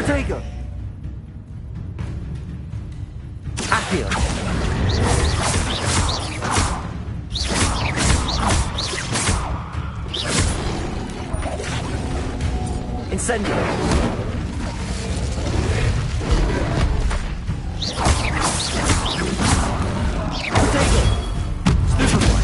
Protego! Accio! Incendio! Protego! Stupefy!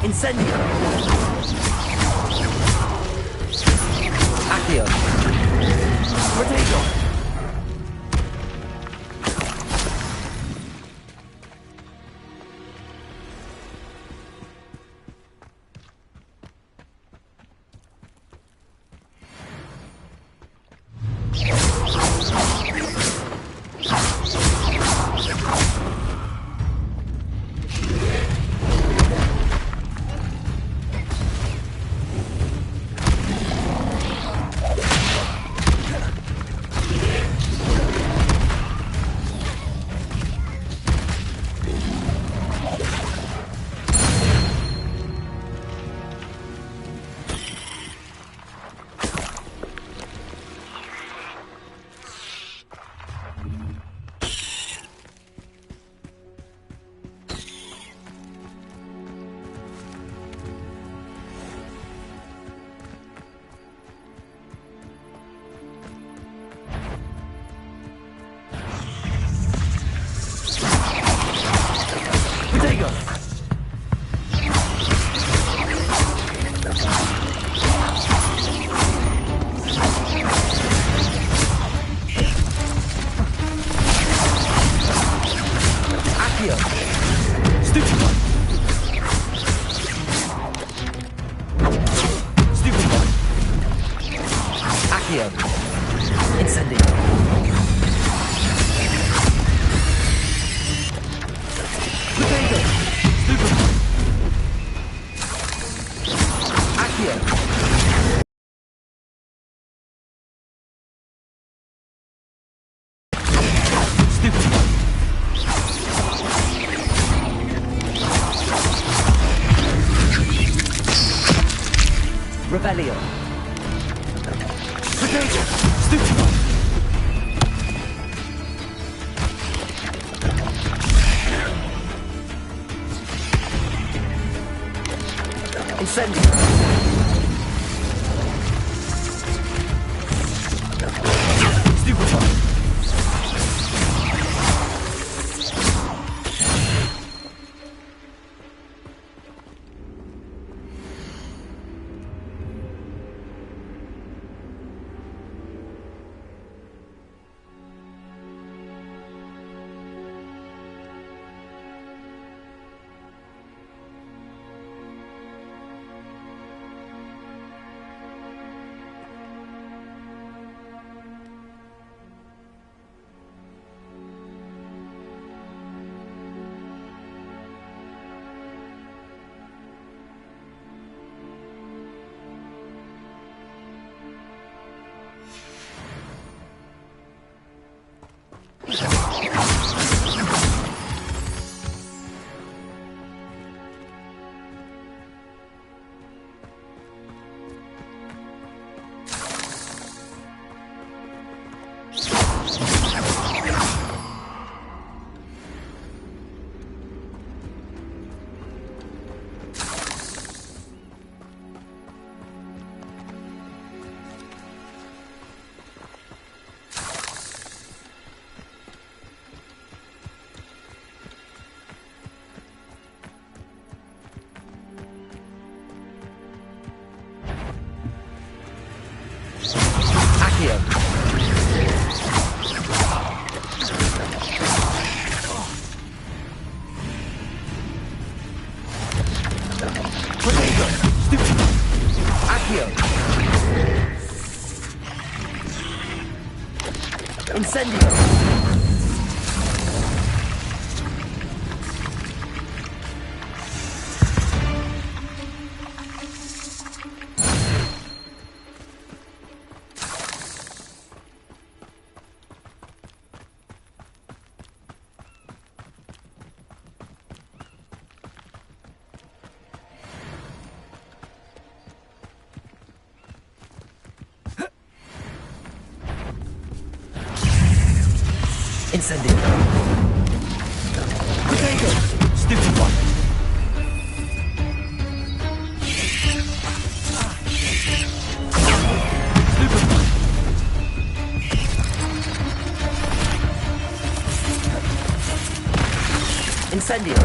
Incendio! Accio! Protego! Protego! Accio! Stupefy! Stupefy! Accio! Incendio! Protego! Stupefy! Accio! Stupefy! Rebellion! Protego! Stupefy! Incendio! Stupefy! Incendio! Incendio. Protego. Stupefy. Stupefy. Incendio.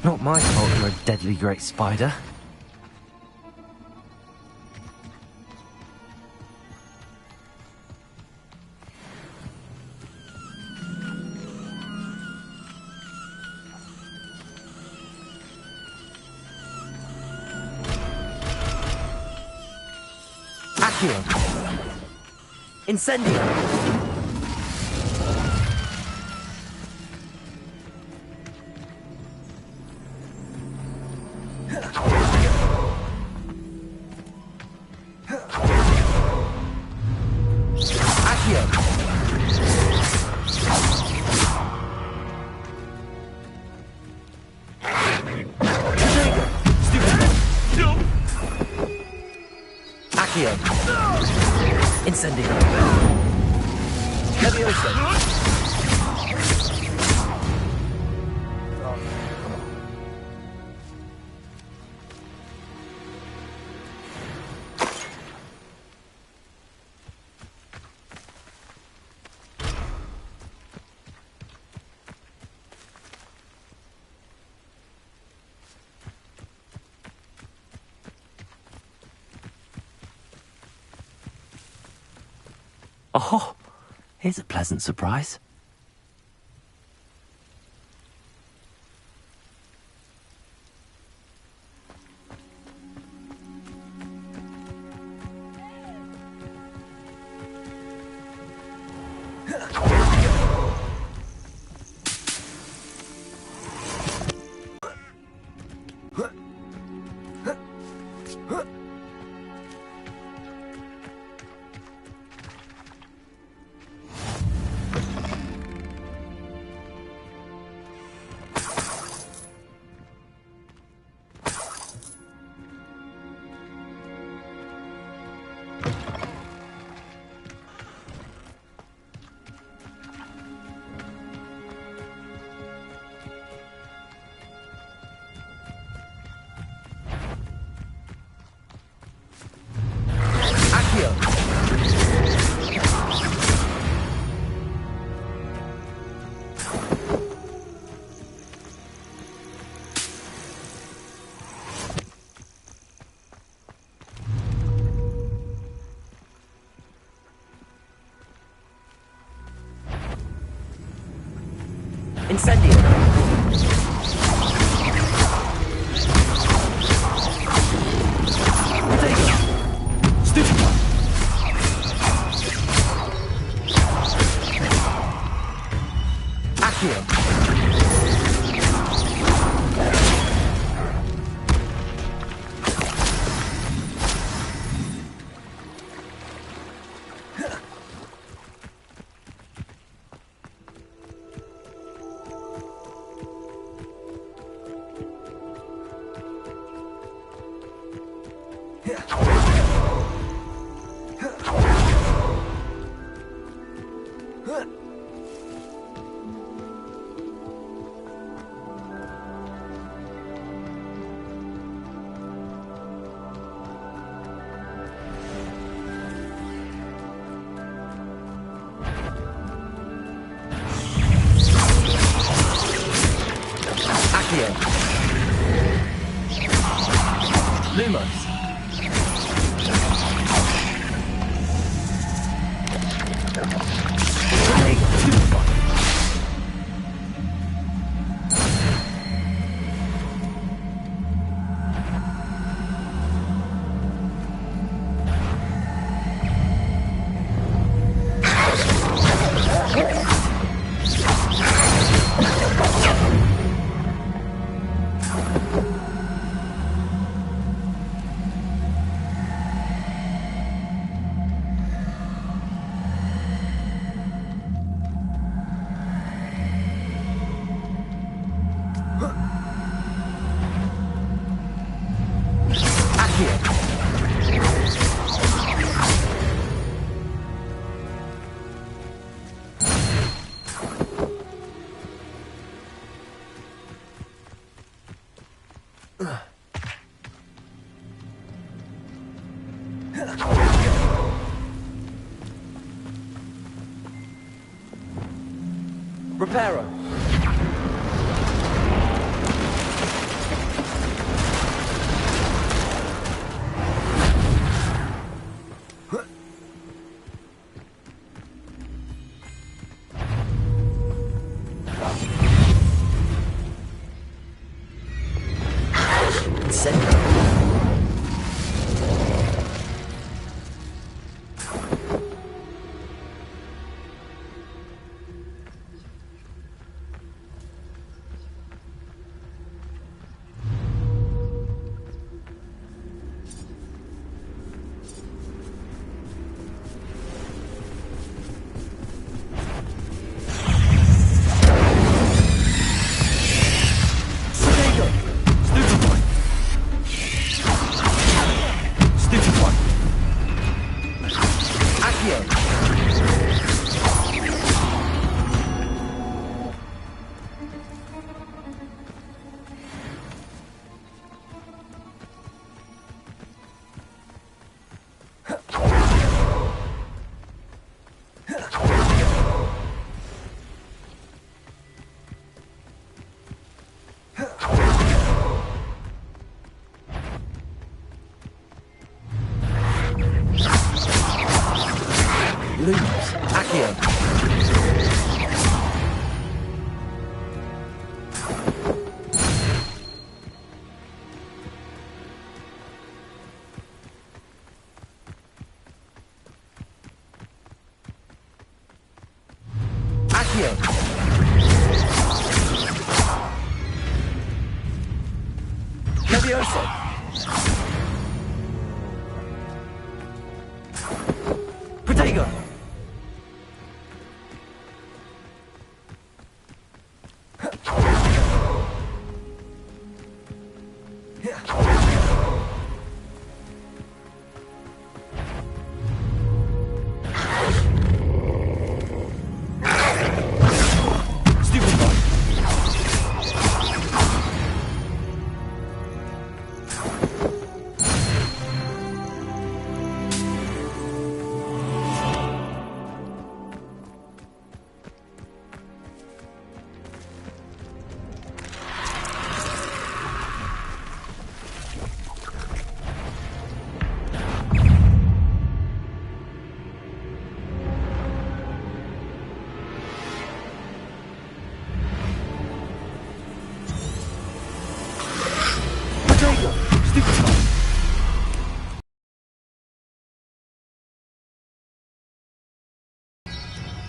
Not my fault you're a deadly great spider. Accio. Incendio. Incendio. Leviosa. Oh, here's a pleasant surprise. Incendio. Protego. Stupefy. Accio. Lumos. Reparo.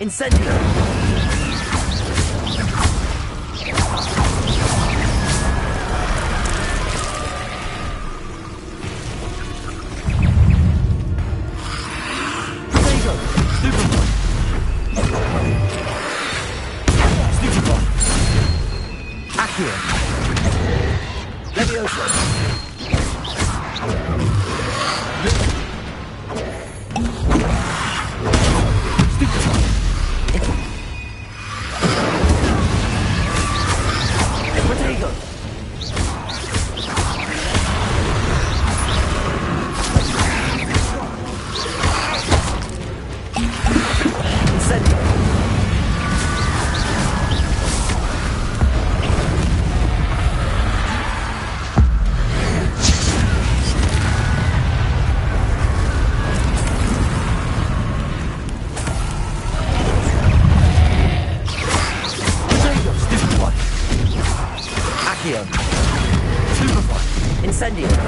Incendio! Incendio!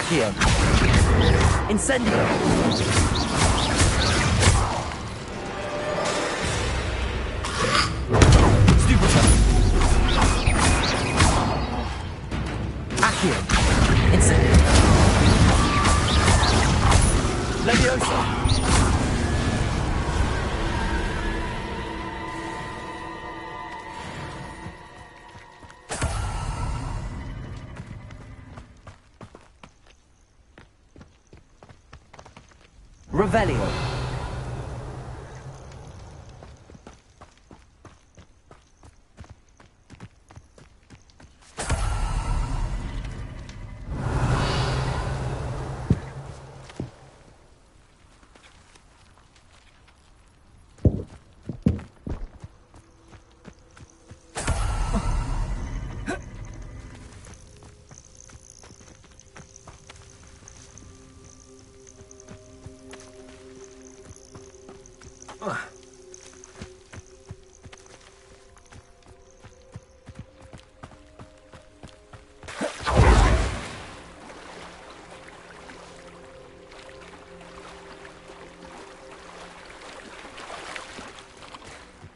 Accio! Incendio! Stupefy! Revelio.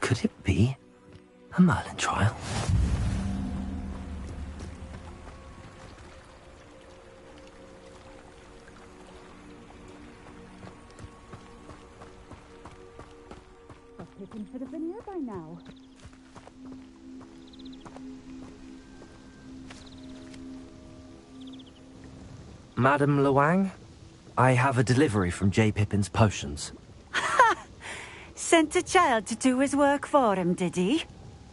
Could it be a Merlin trial? Pippin should have been here by now. Madame Luang, I have a delivery from J. Pippin's potions. Sent a child to do his work for him, did he?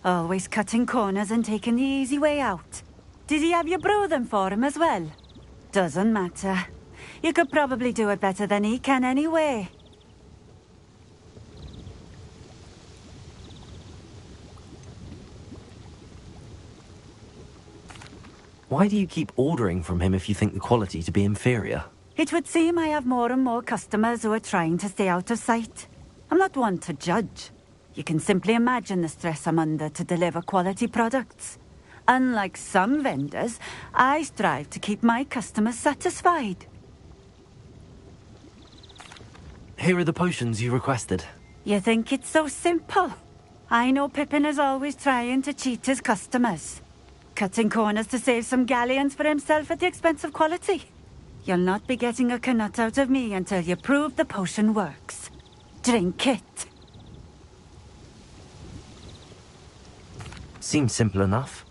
Always cutting corners and taking the easy way out. Did he have you brew them for him as well? Doesn't matter. You could probably do it better than he can anyway. Why do you keep ordering from him if you think the quality to be inferior? It would seem I have more and more customers who are trying to stay out of sight. I'm not one to judge. You can simply imagine the stress I'm under to deliver quality products. Unlike some vendors, I strive to keep my customers satisfied. Here are the potions you requested. You think it's so simple? I know Pippin is always trying to cheat his customers. Cutting corners to save some galleons for himself at the expense of quality. You'll not be getting a canut out of me until you prove the potion works. Drink it. Seems simple enough.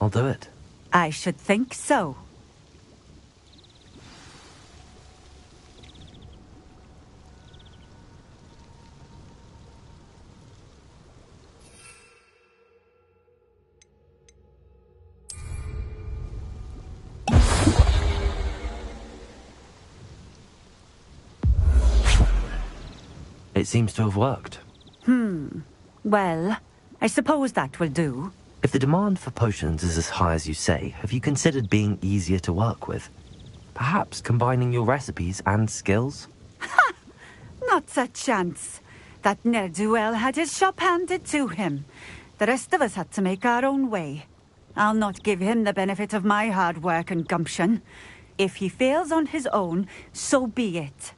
I'll do it. I should think so. It seems to have worked. Well, I suppose that will do. If the demand for potions is as high as you say, have you considered being easier to work with? Perhaps combining your recipes and skills? Not a chance. That ne'er-do-well had his shop handed to him. The rest of us had to make our own way. I'll not give him the benefit of my hard work and gumption. If he fails on his own, so be it.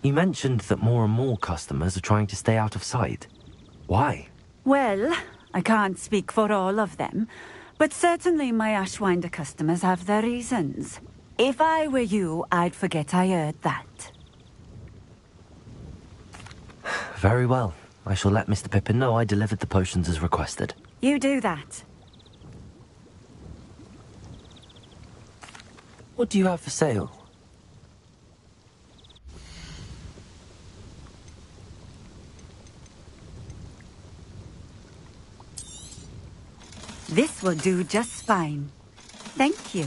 You mentioned that more and more customers are trying to stay out of sight. Why? Well, I can't speak for all of them, but certainly my Ashwinder customers have their reasons. If I were you, I'd forget I heard that. Very well. I shall let Mr. Pippin know I delivered the potions as requested. You do that. What do you have for sale? This will do just fine. Thank you.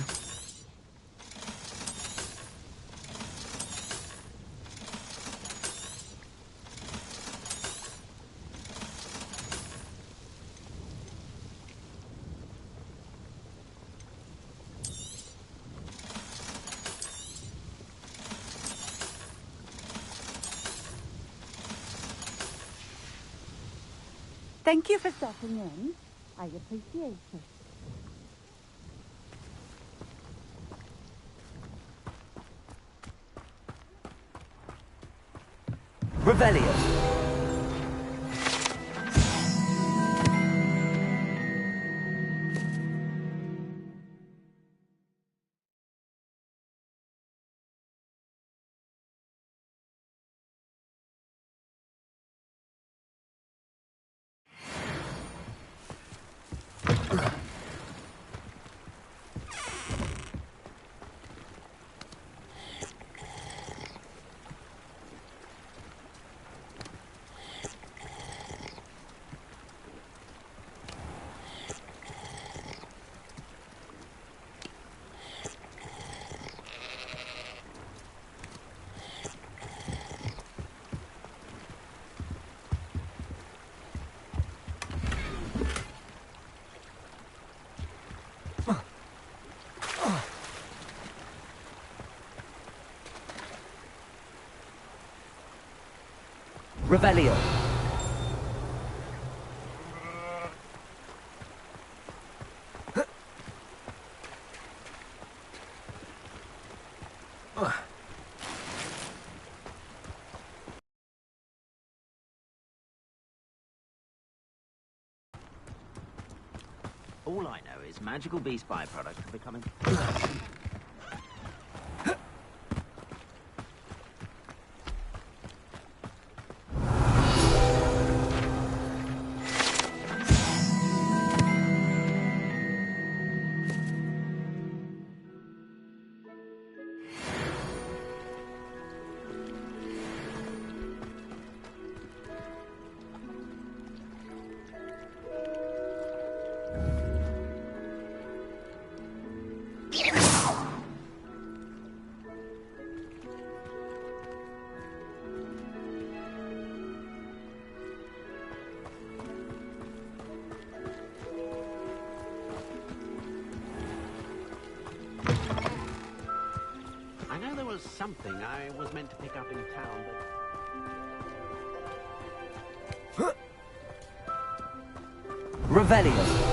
Thank you for stopping in. I appreciate it. Revelio. Revelio. All I know is magical beast byproducts are becoming... I know there was something I was meant to pick up in town, but... Revelio.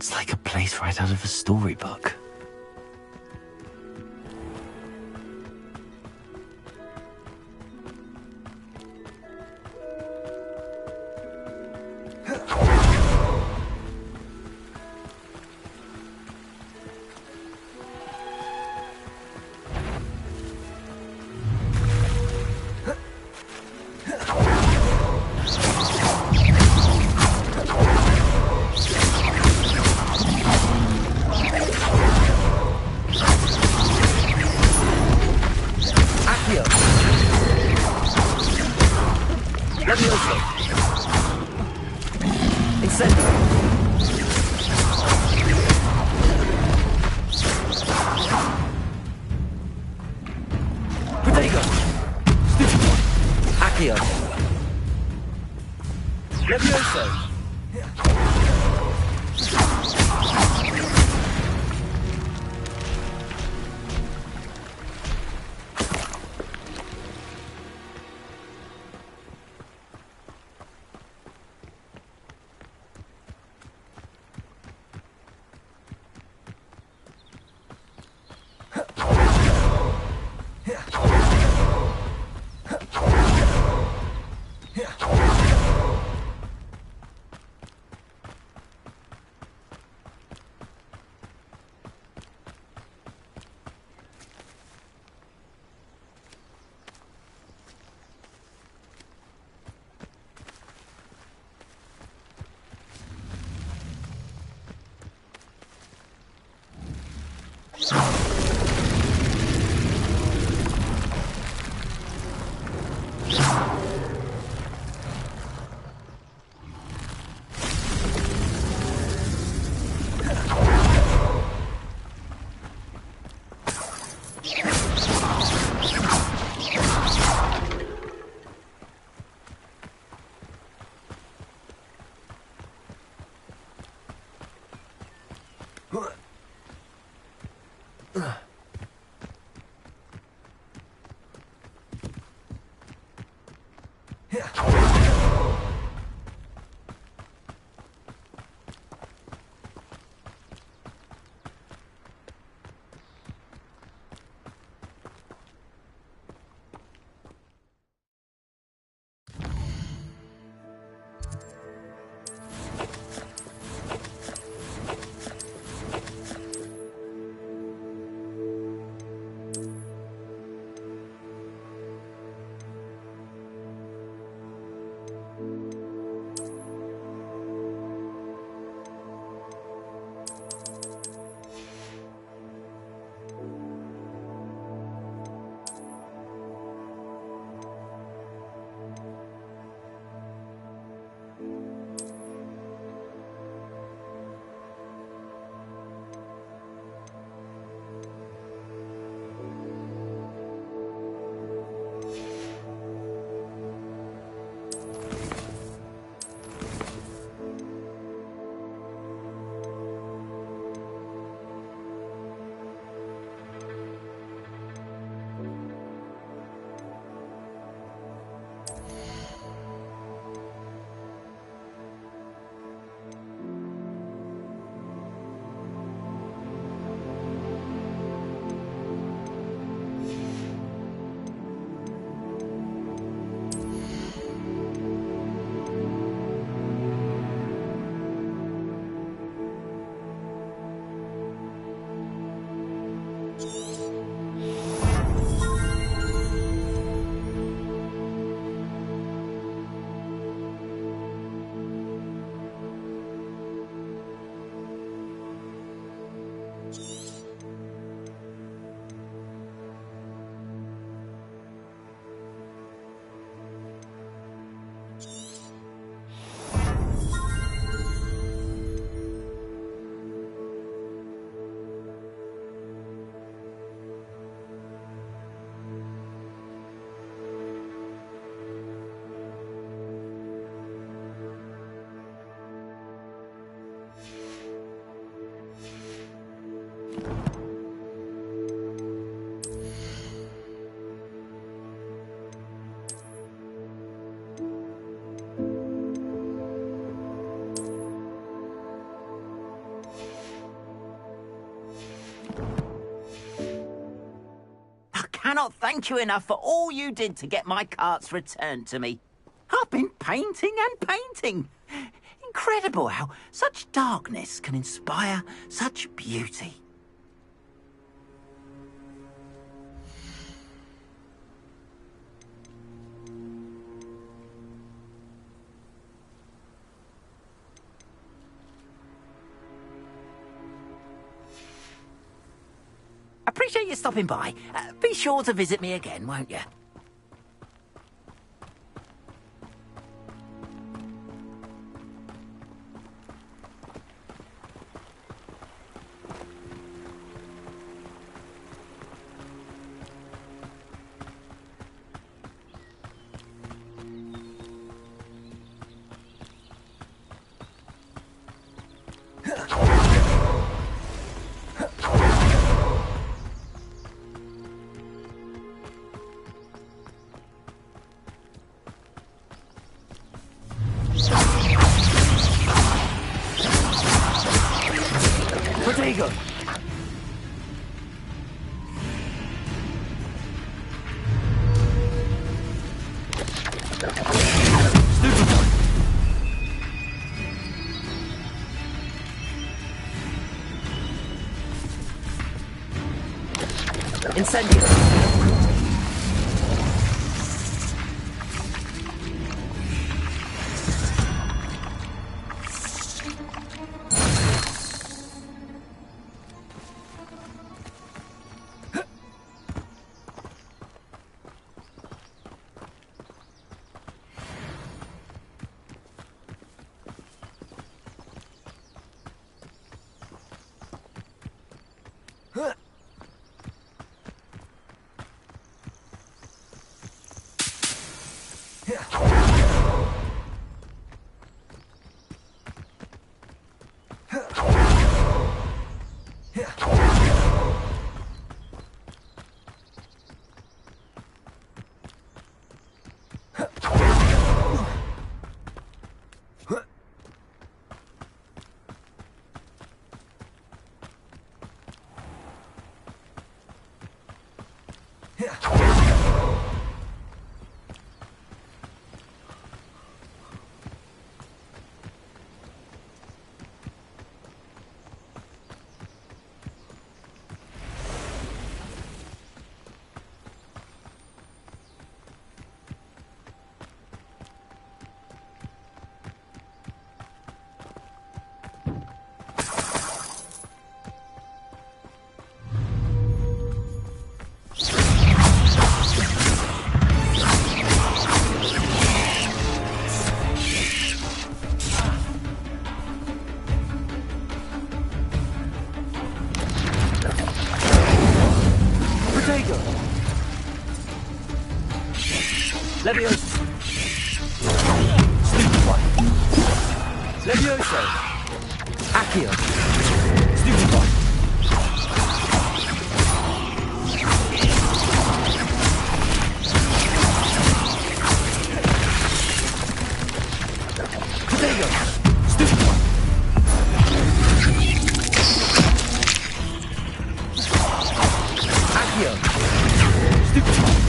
It's like a place right out of a storybook. Levioso. Incendio. Protego. Stupido. Accio. Levioso. cannot thank you enough for all you did to get my carts returned to me. I've been painting and painting. Incredible how such darkness can inspire such beauty. Appreciate you stopping by. Be sure to visit me again, won't you? Protego! Incendio! Levioso! Stupid one! Levioso! Accio! Stupid one! Protego! Stupid one! Accio! Stupid one!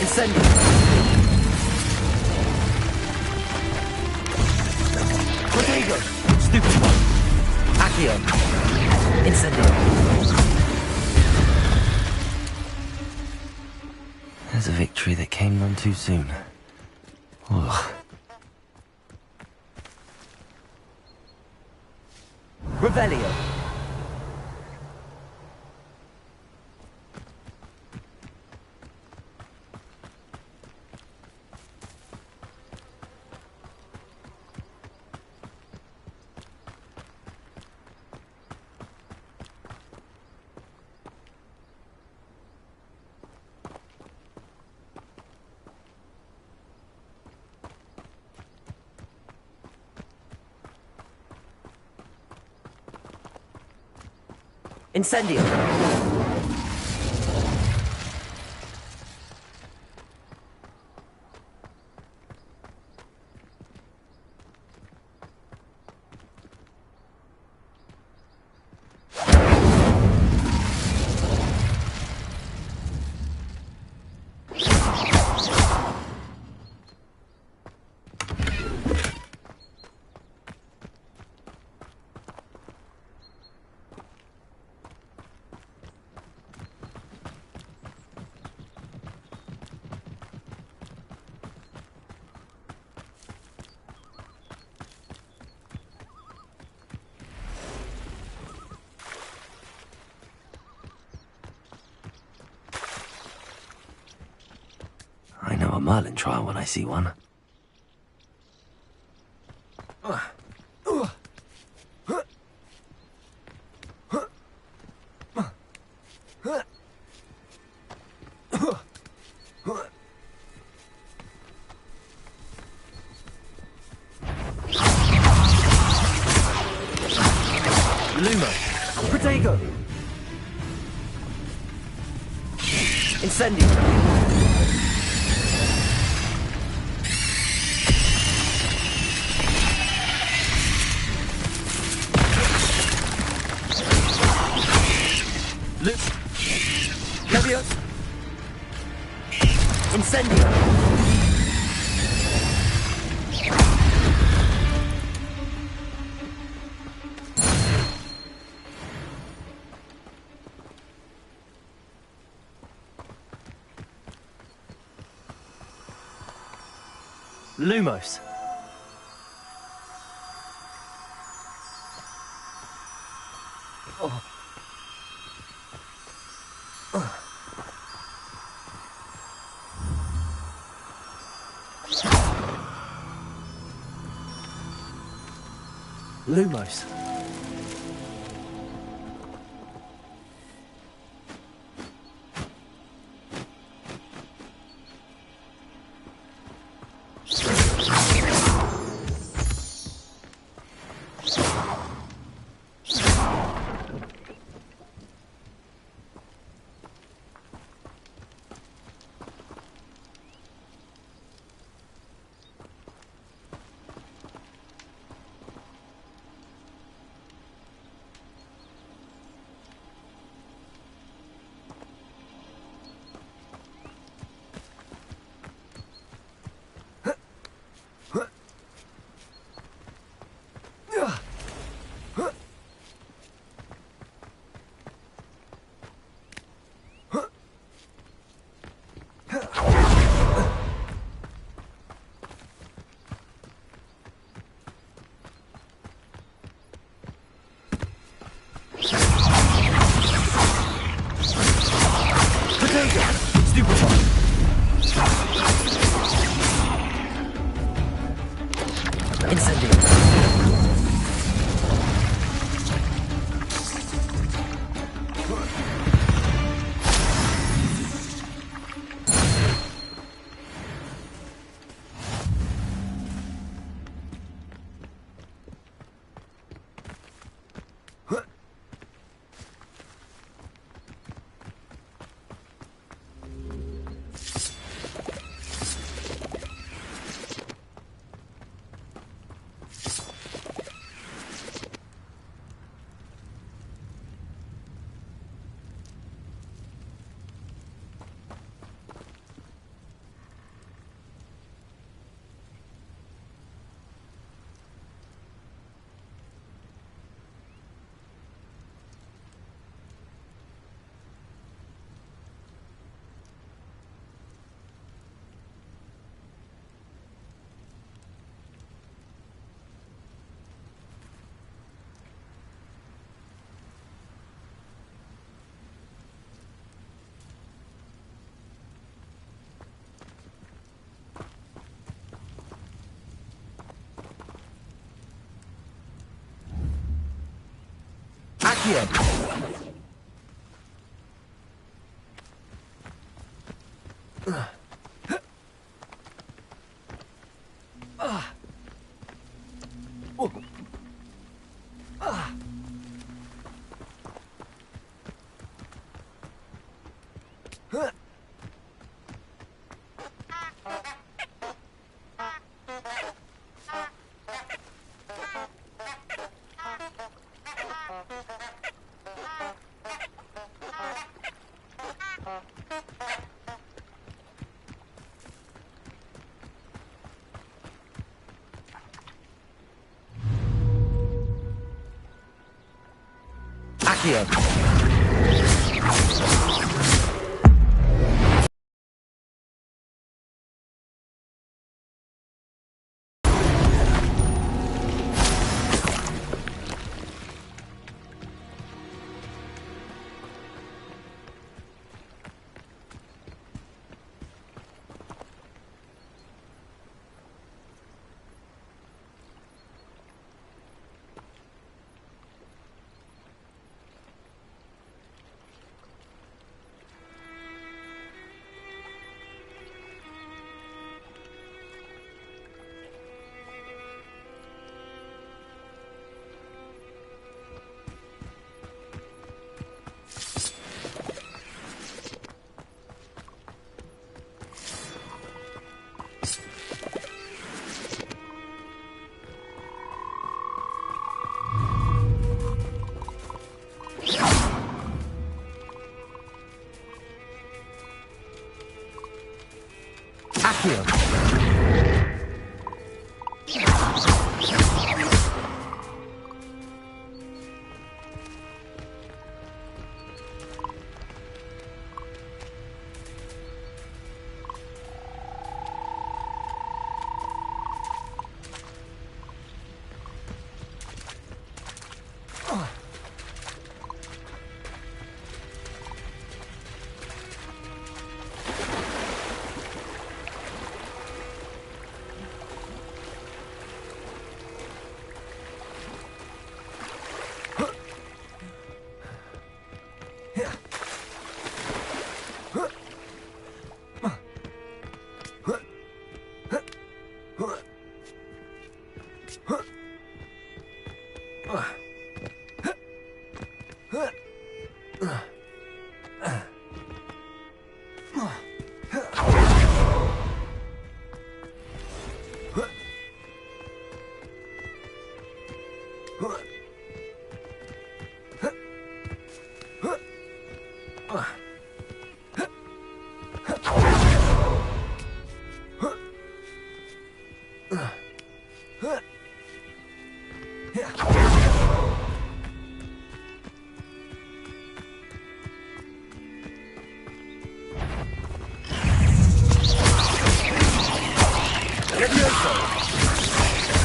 Incendio! Protego! Stupid one! Accio! Incendio! There's a victory that came none too soon. Ugh. Revelio! Incendio! Merlin trial when I see one. Lumo! Protego! Incendio! Leviosa! Incendio! Lumos. Lumos. Accio! Accio!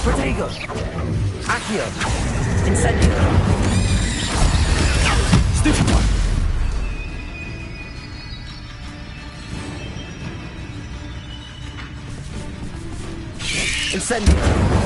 Protego! Accio! Incendio! Stupefy! Incendio!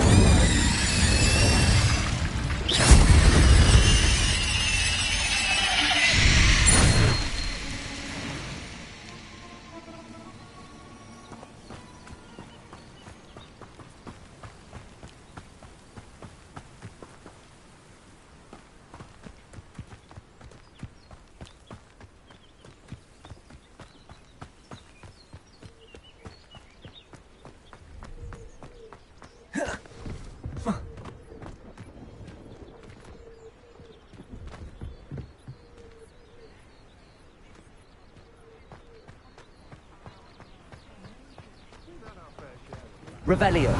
Revelio.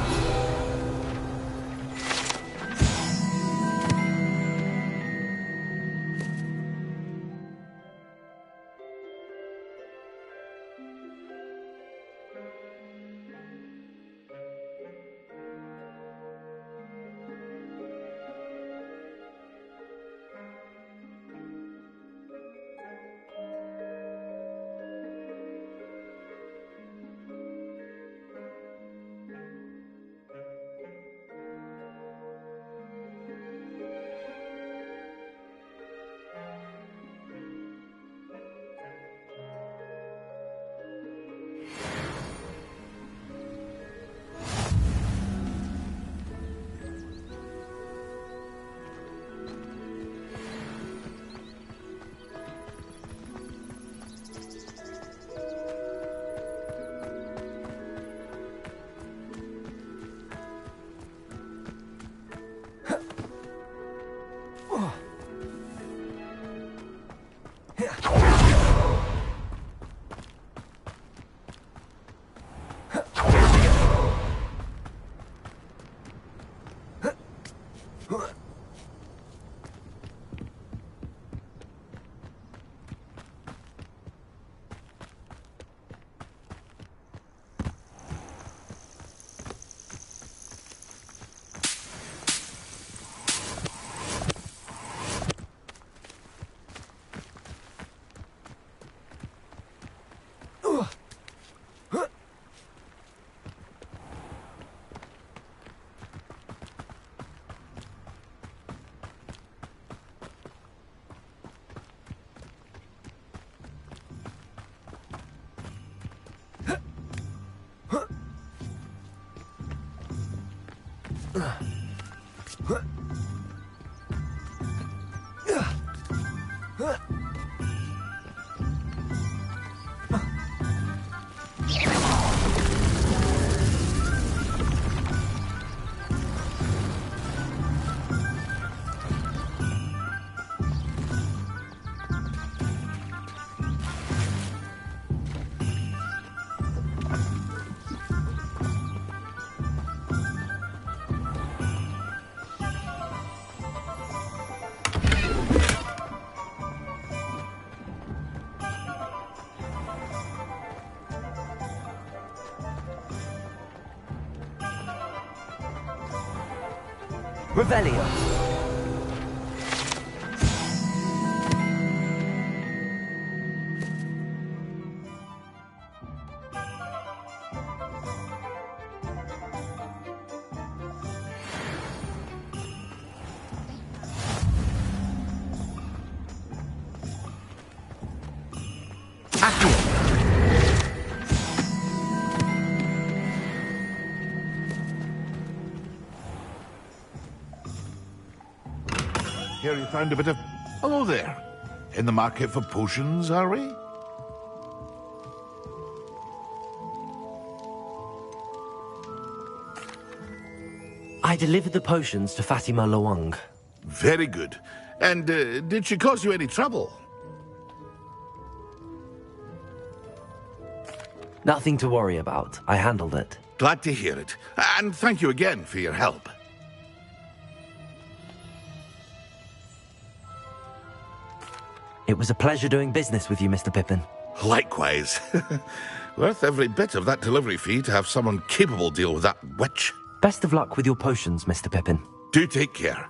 Revelio. Accio. Hear you found a bit of... Hello there. In the market for potions, are we? I delivered the potions to Fatima Lawang. Very good. And did she cause you any trouble? Nothing to worry about. I handled it. Glad to hear it. And thank you again for your help. It was a pleasure doing business with you, Mr. Pippin. Likewise. Worth every bit of that delivery fee to have someone capable deal with that witch. Best of luck with your potions, Mr. Pippin. Do take care.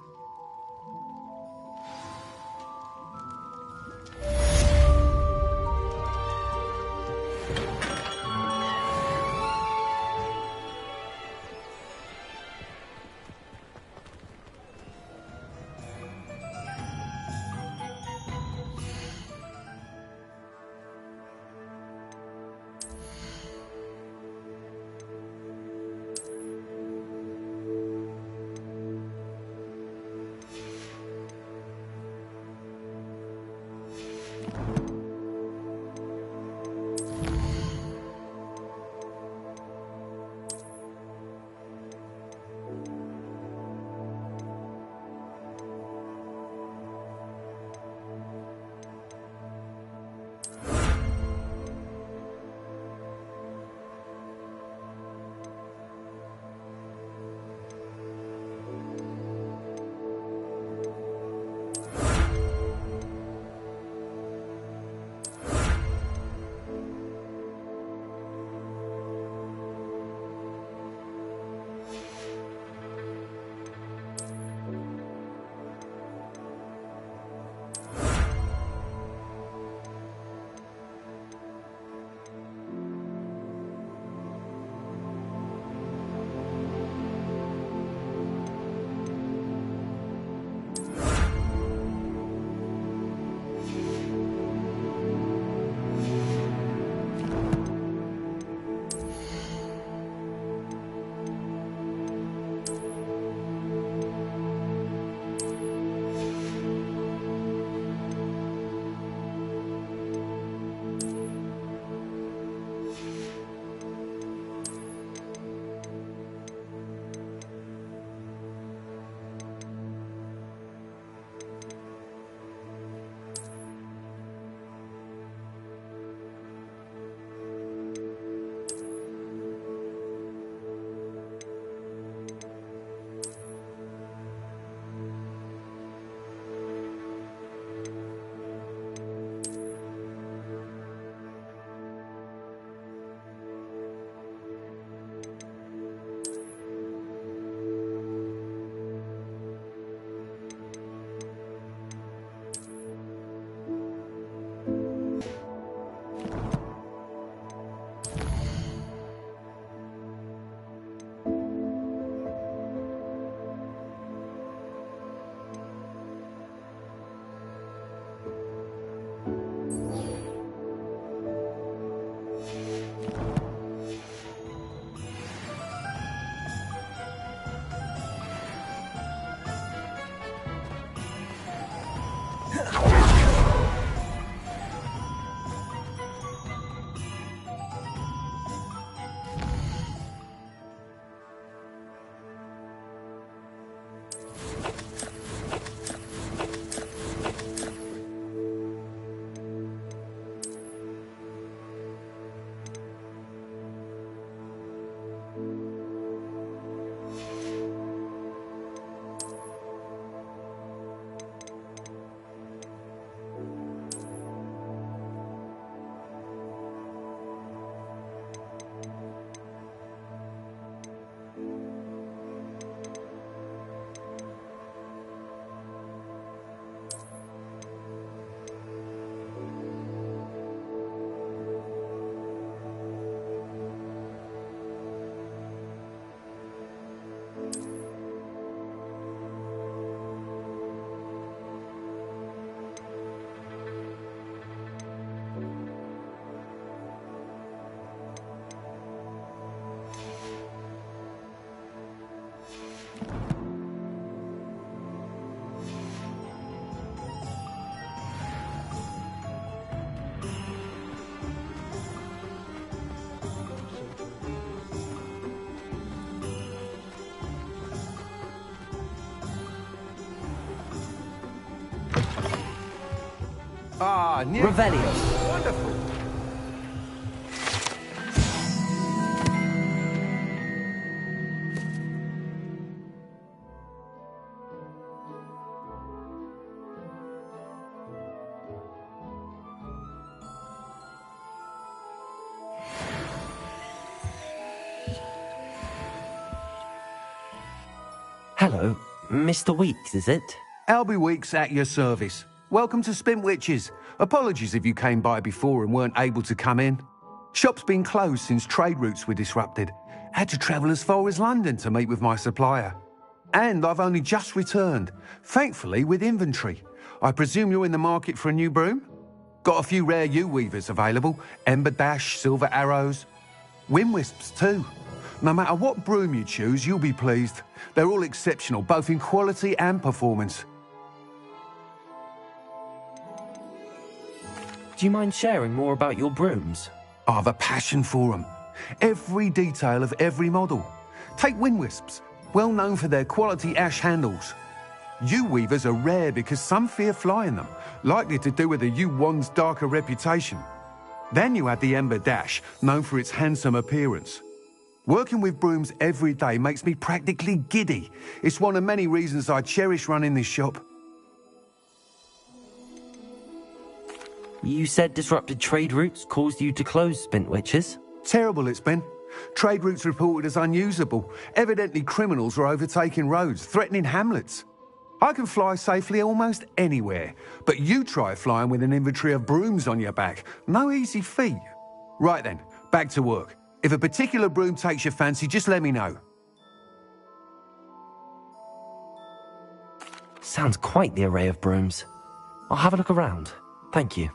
Ah, new. Revelio. Wonderful. Hello, Mr. Weeks, is it? Albie Weeks at your service. Welcome to Spintwitches. Apologies if you came by before and weren't able to come in. Shop's been closed since trade routes were disrupted. Had to travel as far as London to meet with my supplier. And I've only just returned, thankfully with inventory. I presume you're in the market for a new broom? Got a few rare U-weavers available. Ember Dash, Silver Arrows. Wind Wisps too. No matter what broom you choose, you'll be pleased. They're all exceptional, both in quality and performance. Do you mind sharing more about your brooms? I've a passion for them. Every detail of every model. Take Wind Wisps, well known for their quality ash handles. U-weavers are rare because some fear flying them, likely to do with the U-wand's darker reputation. Then you add the Ember Dash, known for its handsome appearance. Working with brooms every day makes me practically giddy. It's one of many reasons I cherish running this shop. You said disrupted trade routes caused you to close Spintwitches? Terrible it's been. Trade routes reported as unusable. Evidently criminals were overtaking roads, threatening hamlets. I can fly safely almost anywhere, but you try flying with an inventory of brooms on your back. No easy feat. Right then, back to work. If a particular broom takes your fancy, just let me know. Sounds quite the array of brooms. I'll have a look around. Thank you.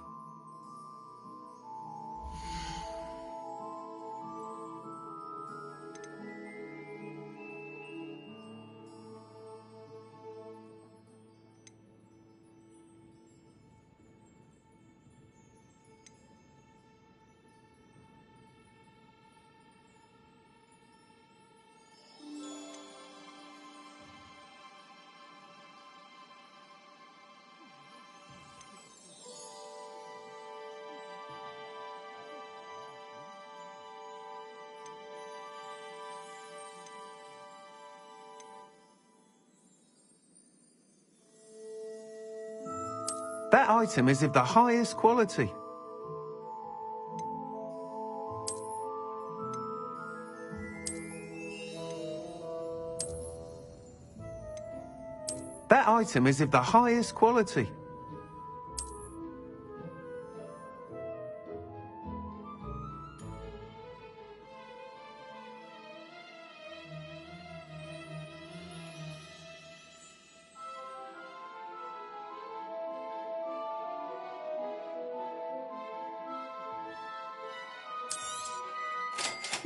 That item is of the highest quality. That item is of the highest quality.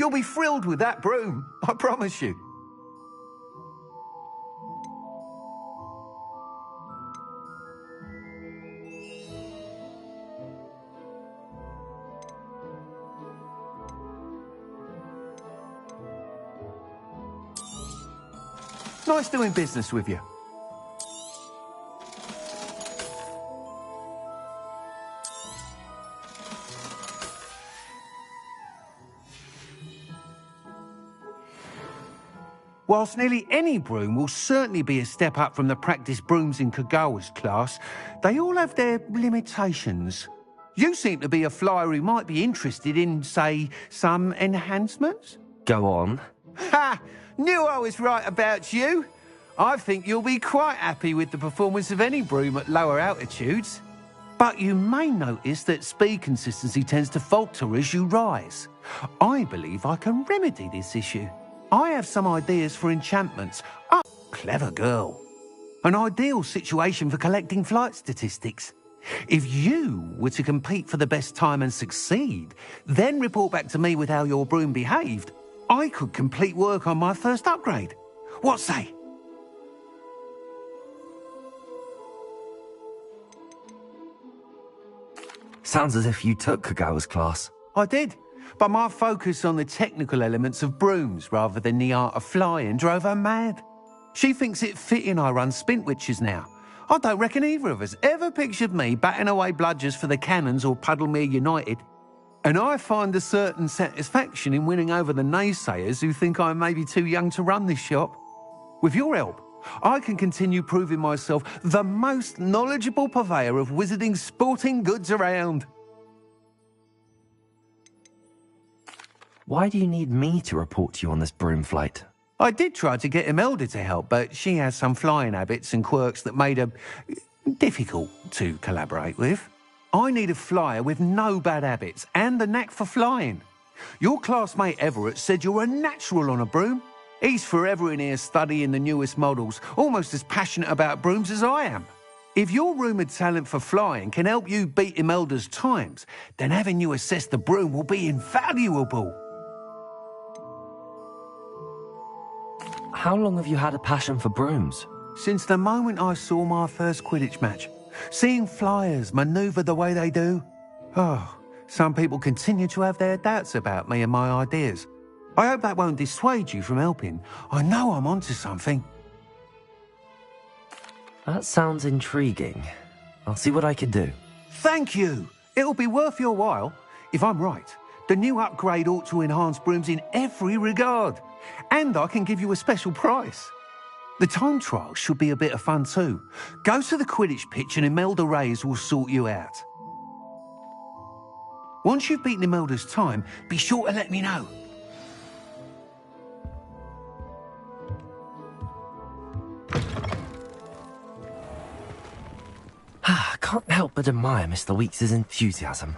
You'll be thrilled with that broom, I promise you. Nice doing business with you. Whilst nearly any broom will certainly be a step up from the practice brooms in Kagawa's class, they all have their limitations. You seem to be a flyer who might be interested in, say, some enhancements? Go on. Ha! Knew I was right about you. I think you'll be quite happy with the performance of any broom at lower altitudes. But you may notice that speed consistency tends to falter as you rise. I believe I can remedy this issue. I have some ideas for enchantments. Oh, clever girl. An ideal situation for collecting flight statistics. If you were to compete for the best time and succeed, then report back to me with how your broom behaved, I could complete work on my first upgrade. What say? Sounds as if you took Kagawa's class. I did, but my focus on the technical elements of brooms rather than the art of flying drove her mad. She thinks it fitting I run Spintwitches now. I don't reckon either of us ever pictured me batting away bludgers for the Cannons or Puddlemere United. And I find a certain satisfaction in winning over the naysayers who think I'm maybe too young to run this shop. With your help, I can continue proving myself the most knowledgeable purveyor of wizarding sporting goods around. Why do you need me to report to you on this broom flight? I did try to get Imelda to help, but she has some flying habits and quirks that made her difficult to collaborate with. I need a flyer with no bad habits and the knack for flying. Your classmate Everett said you're a natural on a broom. He's forever in here studying the newest models, almost as passionate about brooms as I am. If your rumoured talent for flying can help you beat Imelda's times, then having you assess the broom will be invaluable. How long have you had a passion for brooms? Since the moment I saw my first Quidditch match. Seeing flyers manoeuvre the way they do. Oh, some people continue to have their doubts about me and my ideas. I hope that won't dissuade you from helping. I know I'm onto something. That sounds intriguing. I'll see what I can do. Thank you. It'll be worth your while. If I'm right, the new upgrade ought to enhance brooms in every regard. And I can give you a special price. The time trial should be a bit of fun too. Go to the Quidditch pitch and Imelda Reyes will sort you out. Once you've beaten Imelda's time, be sure to let me know. I can't help but admire Mr. Weeks' enthusiasm.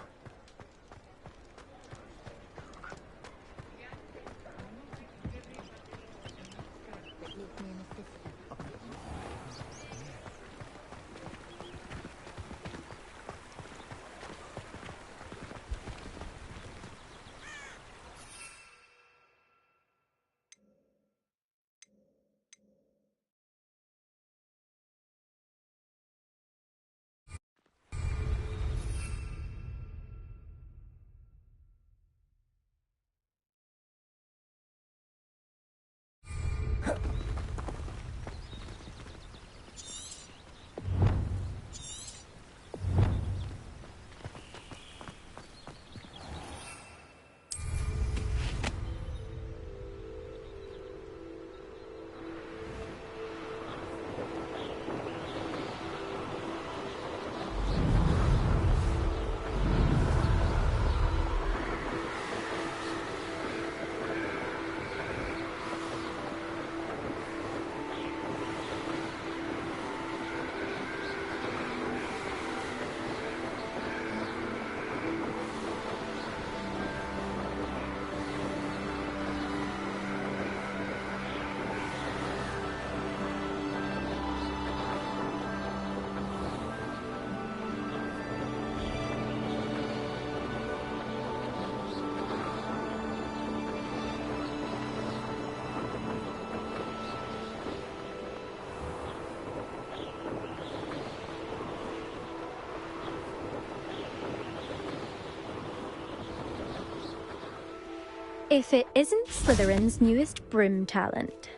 If it isn't Slytherin's newest broom talent.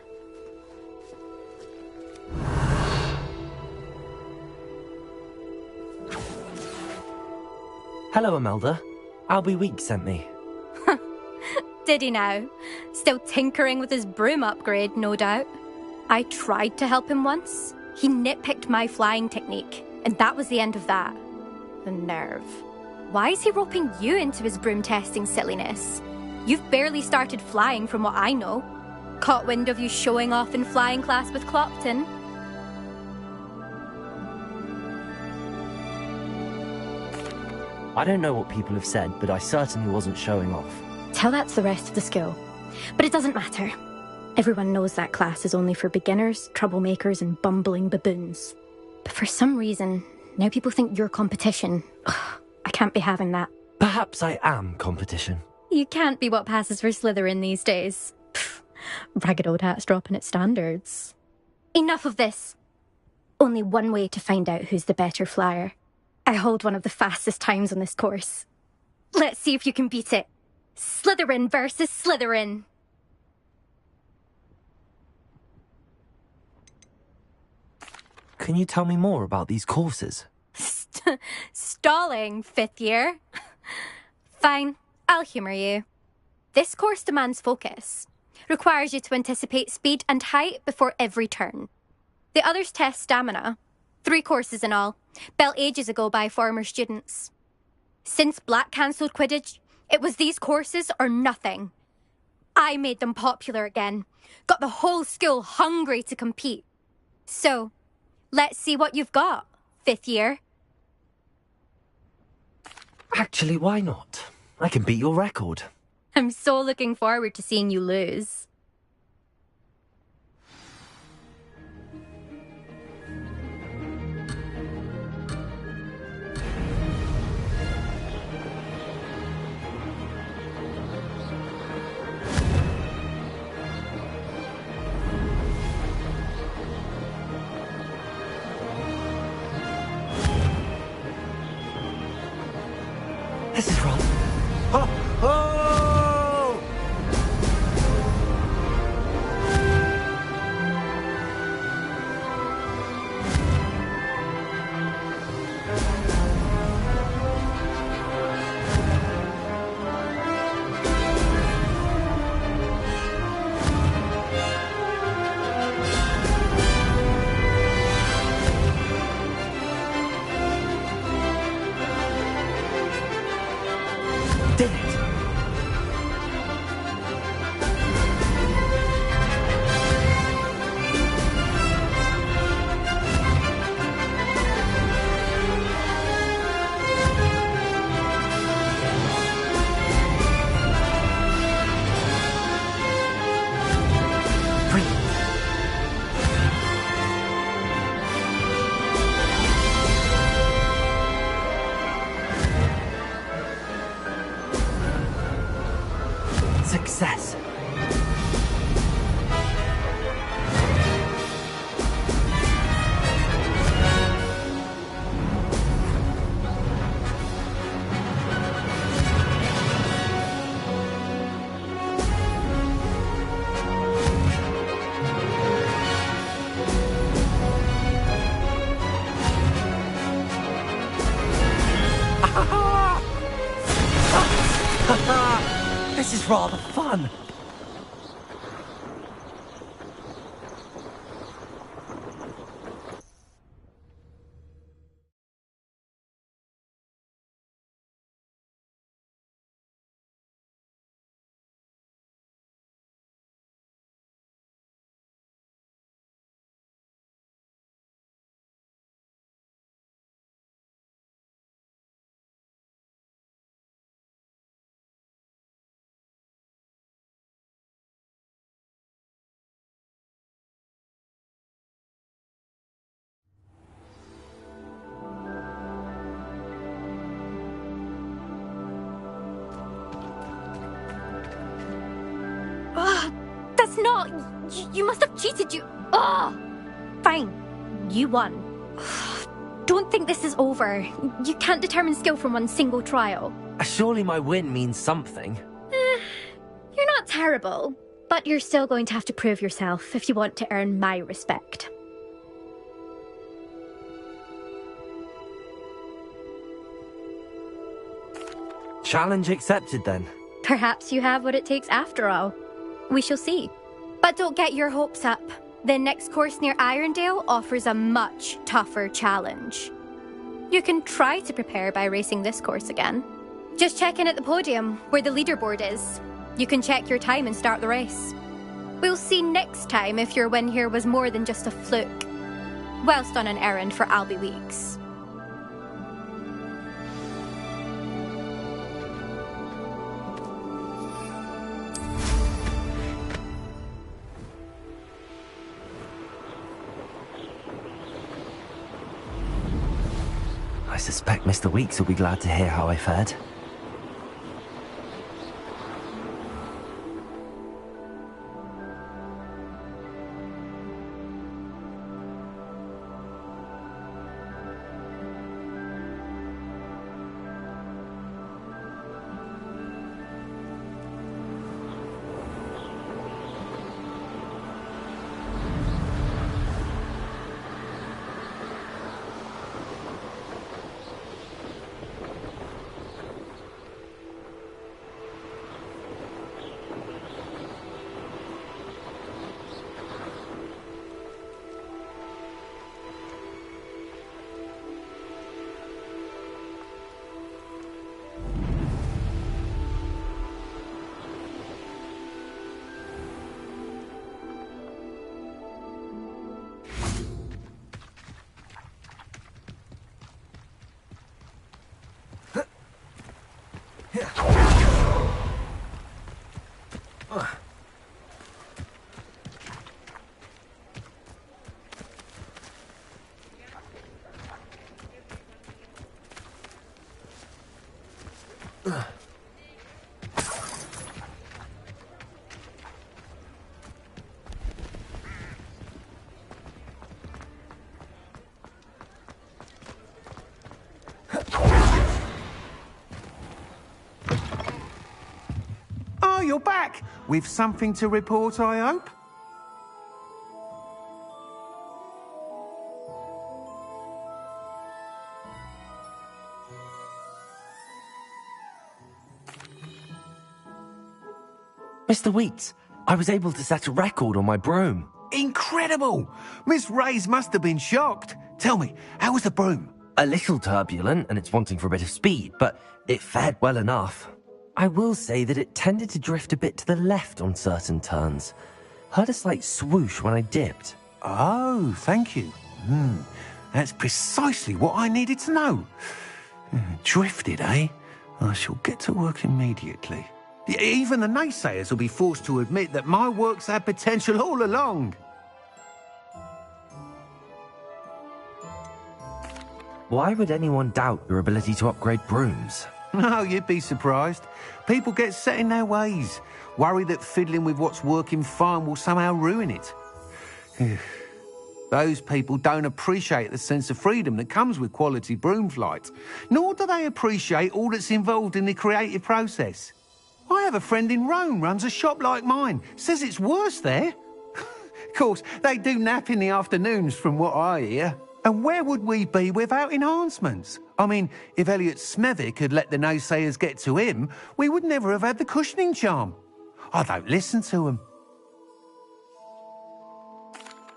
Hello, Imelda. Albie Weeks sent me. Did he now? Still tinkering with his broom upgrade, no doubt. I tried to help him once. He nitpicked my flying technique, and that was the end of that. The nerve. Why is he roping you into his broom testing silliness? You've barely started flying from what I know. Caught wind of you showing off in flying class with Clopton. I don't know what people have said, but I certainly wasn't showing off. Tell that to the rest of the school. But it doesn't matter. Everyone knows that class is only for beginners, troublemakers, and bumbling baboons. But for some reason, now people think you're competition. Ugh, I can't be having that. Perhaps I am competition. You can't be what passes for Slytherin these days. Pfft, ragged old hat's dropping its standards. Enough of this. Only one way to find out who's the better flyer. I hold one of the fastest times on this course. Let's see if you can beat it. Slytherin versus Slytherin. Can you tell me more about these courses? Stalling, 5th year. Fine, I'll humour you. This course demands focus. Requires you to anticipate speed and height before every turn. The others test stamina. 3 courses in all, built ages ago by former students. Since Black cancelled Quidditch, it was these courses or nothing. I made them popular again. Got the whole school hungry to compete. So, let's see what you've got, 5th year. Actually, why not? I can beat your record. I'm so looking forward to seeing you lose. This is wrong. Oh! Oh! Did it! Brilliant. Success. This is rather fun. That's not... You must have cheated, you... Ugh! Fine. You won. Don't think this is over. You can't determine skill from one single trial. Surely my win means something. You're not terrible, but you're still going to have to prove yourself if you want to earn my respect. Challenge accepted then. Perhaps you have what it takes after all. We shall see. But don't get your hopes up. The next course near Irondale offers a much tougher challenge. You can try to prepare by racing this course again. Just check in at the podium, where the leaderboard is. You can check your time and start the race. We'll see next time if your win here was more than just a fluke, whilst on an errand for Albie Weeks. I suspect Mr. Weeks will be glad to hear how I fared. Oh, you're back! With something to report, I hope? Mr. Wheats, I was able to set a record on my broom. Incredible! Miss Reyes must have been shocked. Tell me, how was the broom? A little turbulent and it's wanting for a bit of speed, but it fared well enough. I will say that it tended to drift a bit to the left on certain turns. Heard a slight swoosh when I dipped. Oh, thank you. That's precisely what I needed to know. Drifted, eh? I shall get to work immediately. Even the naysayers will be forced to admit that my work's had potential all along. Why would anyone doubt your ability to upgrade brooms? No, you'd be surprised. People get set in their ways, worry that fiddling with what's working fine will somehow ruin it. Those people don't appreciate the sense of freedom that comes with quality broom flight, nor do they appreciate all that's involved in the creative process. I have a friend in Rome runs a shop like mine, says it's worse there. Of course, they do nap in the afternoons from what I hear. And where would we be without enhancements? I mean, if Elliot Smethwick had let the naysayers get to him, we would never have had the cushioning charm. I don't listen to them.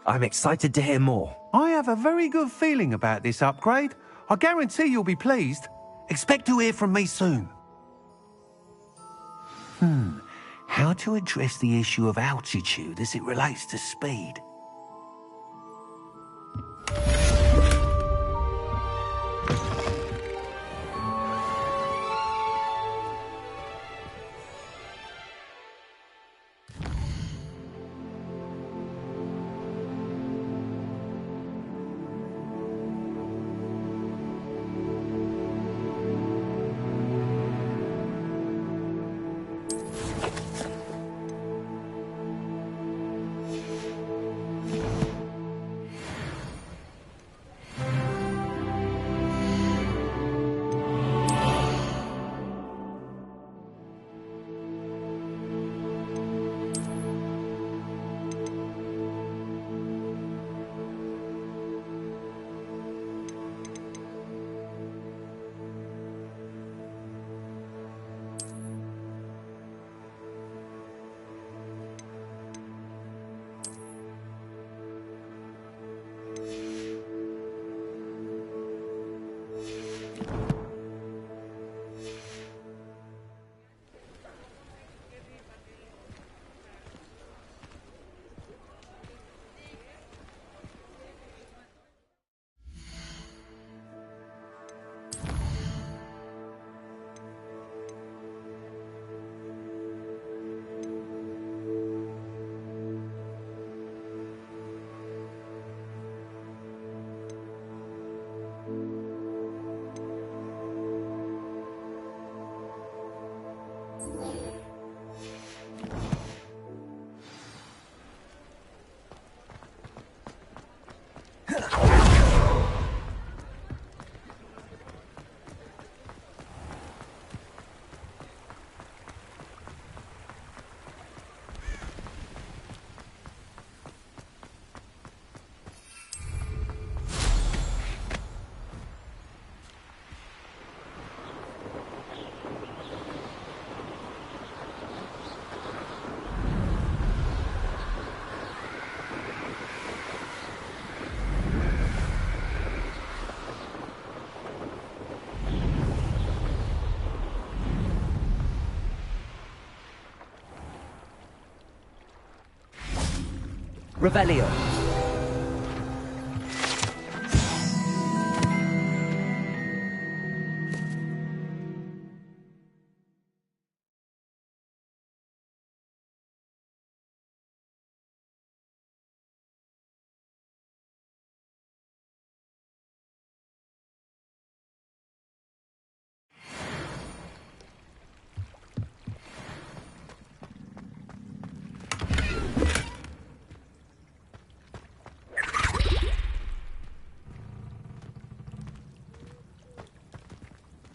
I'm excited to hear more. I have a very good feeling about this upgrade. I guarantee you'll be pleased. Expect to hear from me soon. How to address the issue of altitude as it relates to speed? Revelio.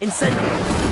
Incendio.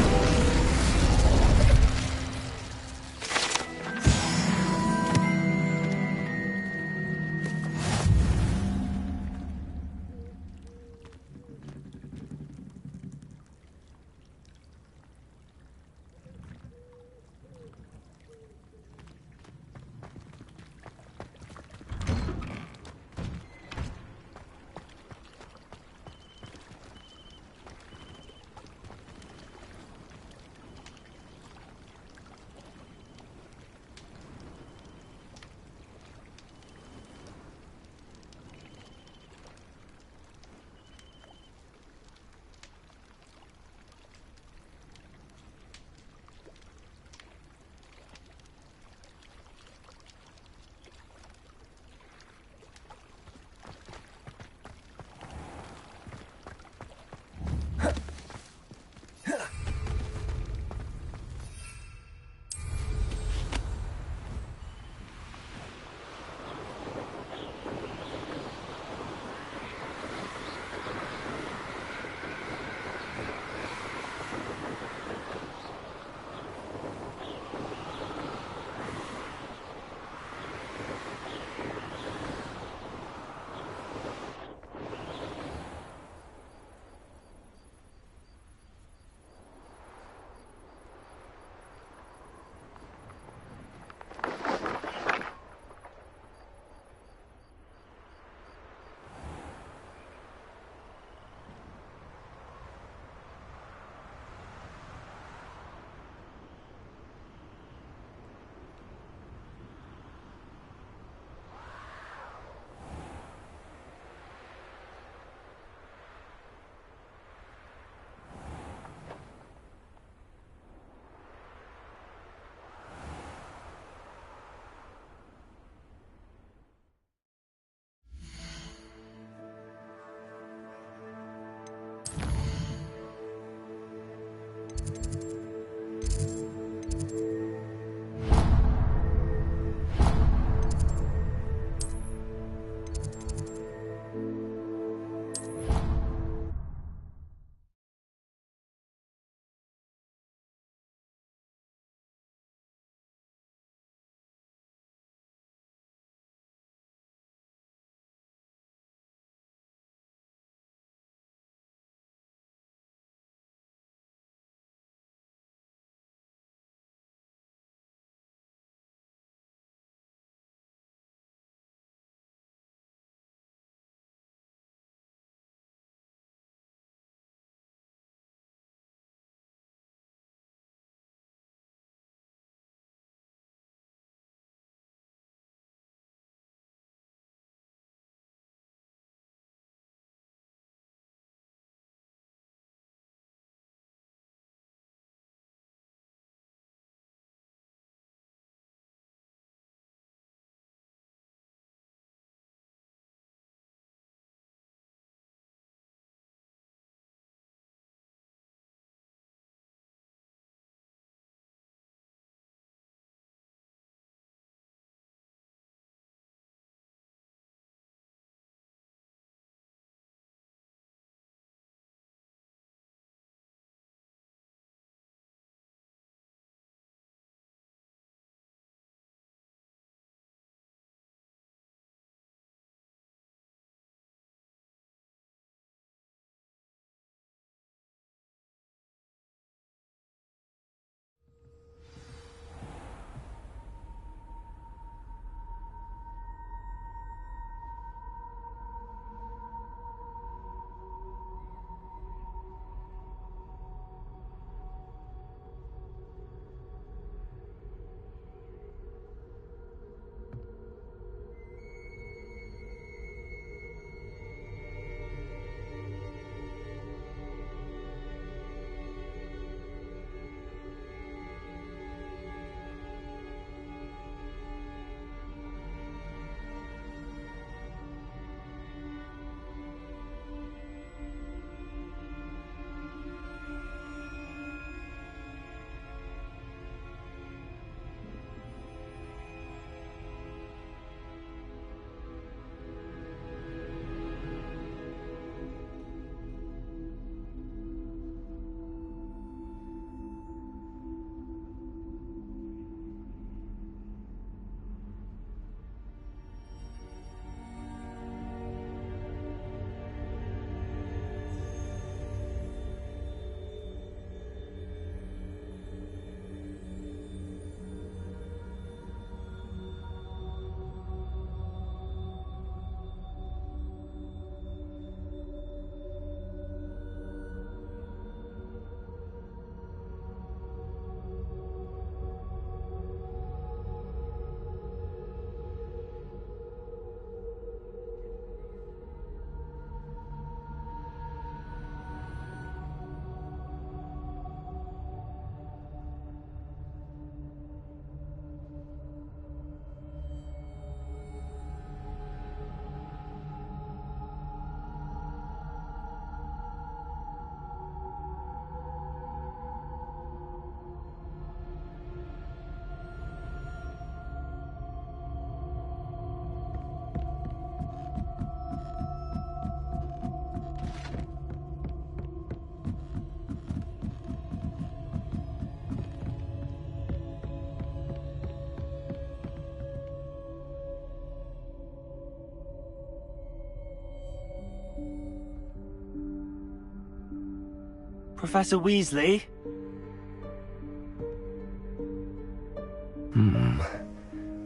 Professor Weasley?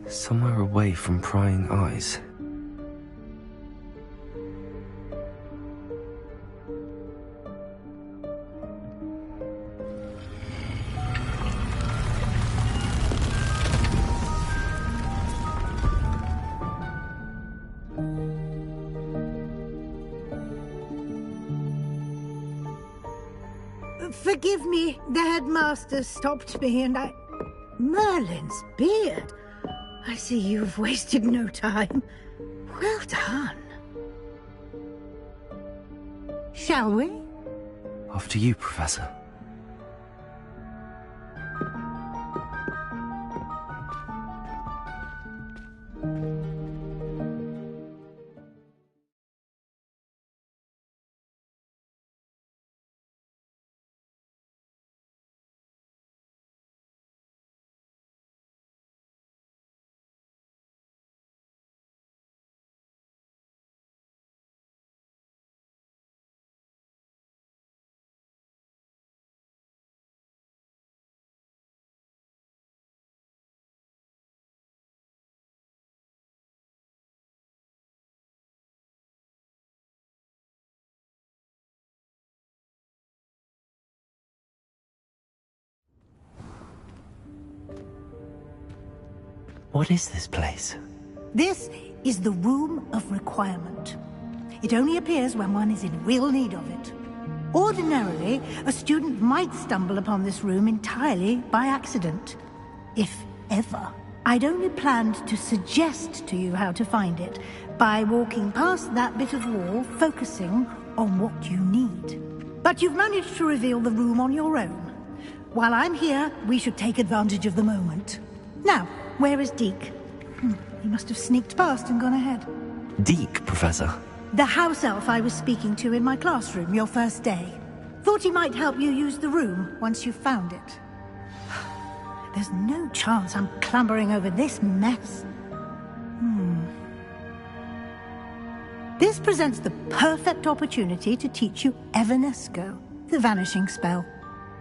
Somewhere away from prying eyes. Forgive me, the headmaster stopped me and I... Merlin's beard. I see you've wasted no time. Well done. Shall we? After you, Professor. What is this place? This is the Room of Requirement. It only appears when one is in real need of it. Ordinarily, a student might stumble upon this room entirely by accident. If ever. I'd only planned to suggest to you how to find it by walking past that bit of wall, focusing on what you need. But you've managed to reveal the room on your own. While I'm here, we should take advantage of the moment. Now, where is Deke? He must have sneaked past and gone ahead. Deke, Professor. The house elf I was speaking to in my classroom your first day. Thought he might help you use the room once you found it. There's no chance I'm clambering over this mess. This presents the perfect opportunity to teach you Evanesco, the vanishing spell.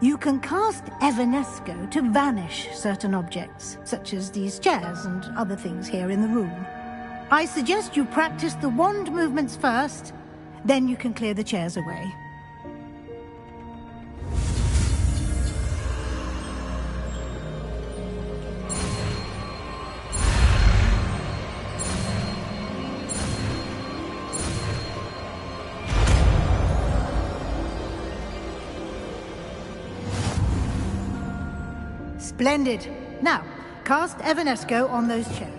You can cast Evanesco to vanish certain objects, such as these chairs and other things here in the room. I suggest you practice the wand movements first, then you can clear the chairs away. Splendid. Now, cast Evanesco on those chairs.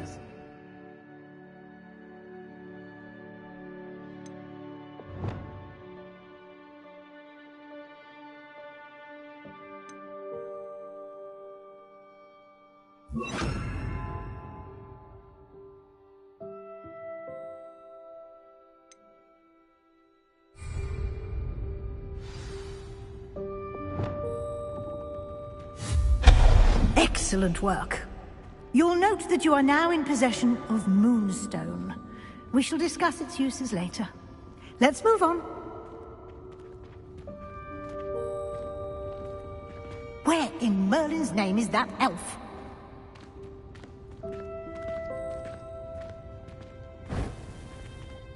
Excellent work. You'll note that you are now in possession of Moonstone. We shall discuss its uses later. Let's move on. Where in Merlin's name is that elf?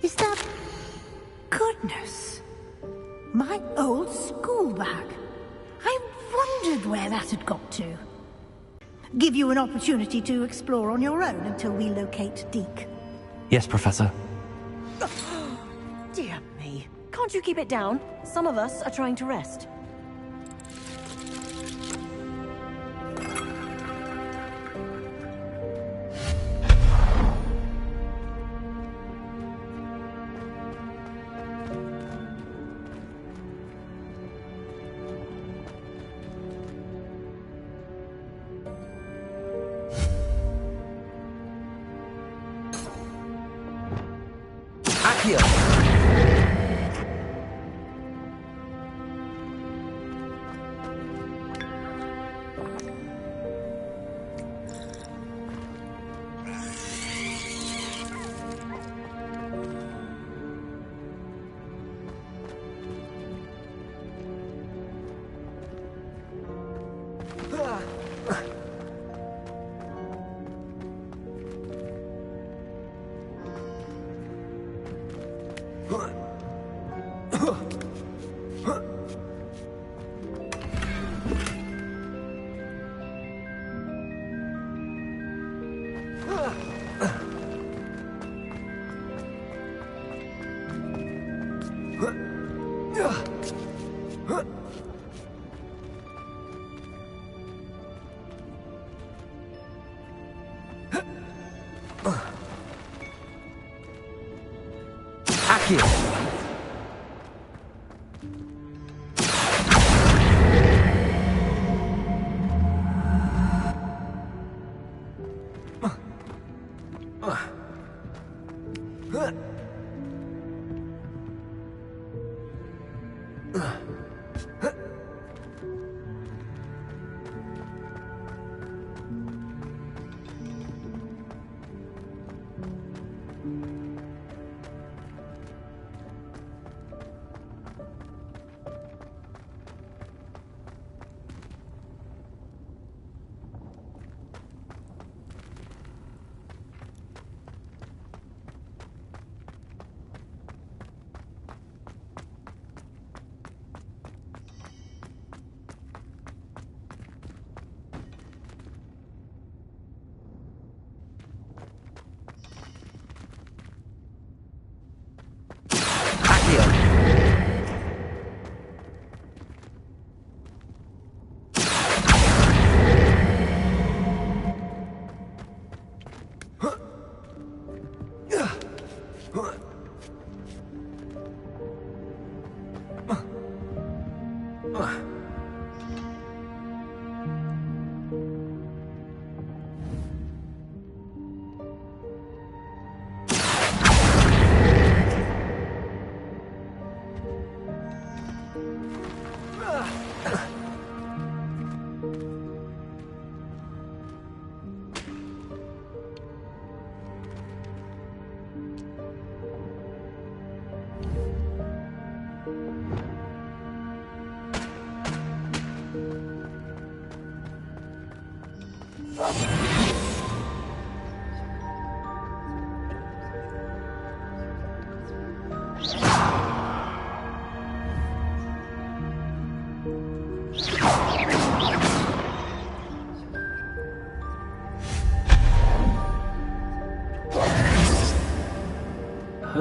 Is that... Goodness! My old school bag. I wondered where that had got to. Give you an opportunity to explore on your own until we locate Deke. Yes, Professor. Dear me. Can't you keep it down? Some of us are trying to rest.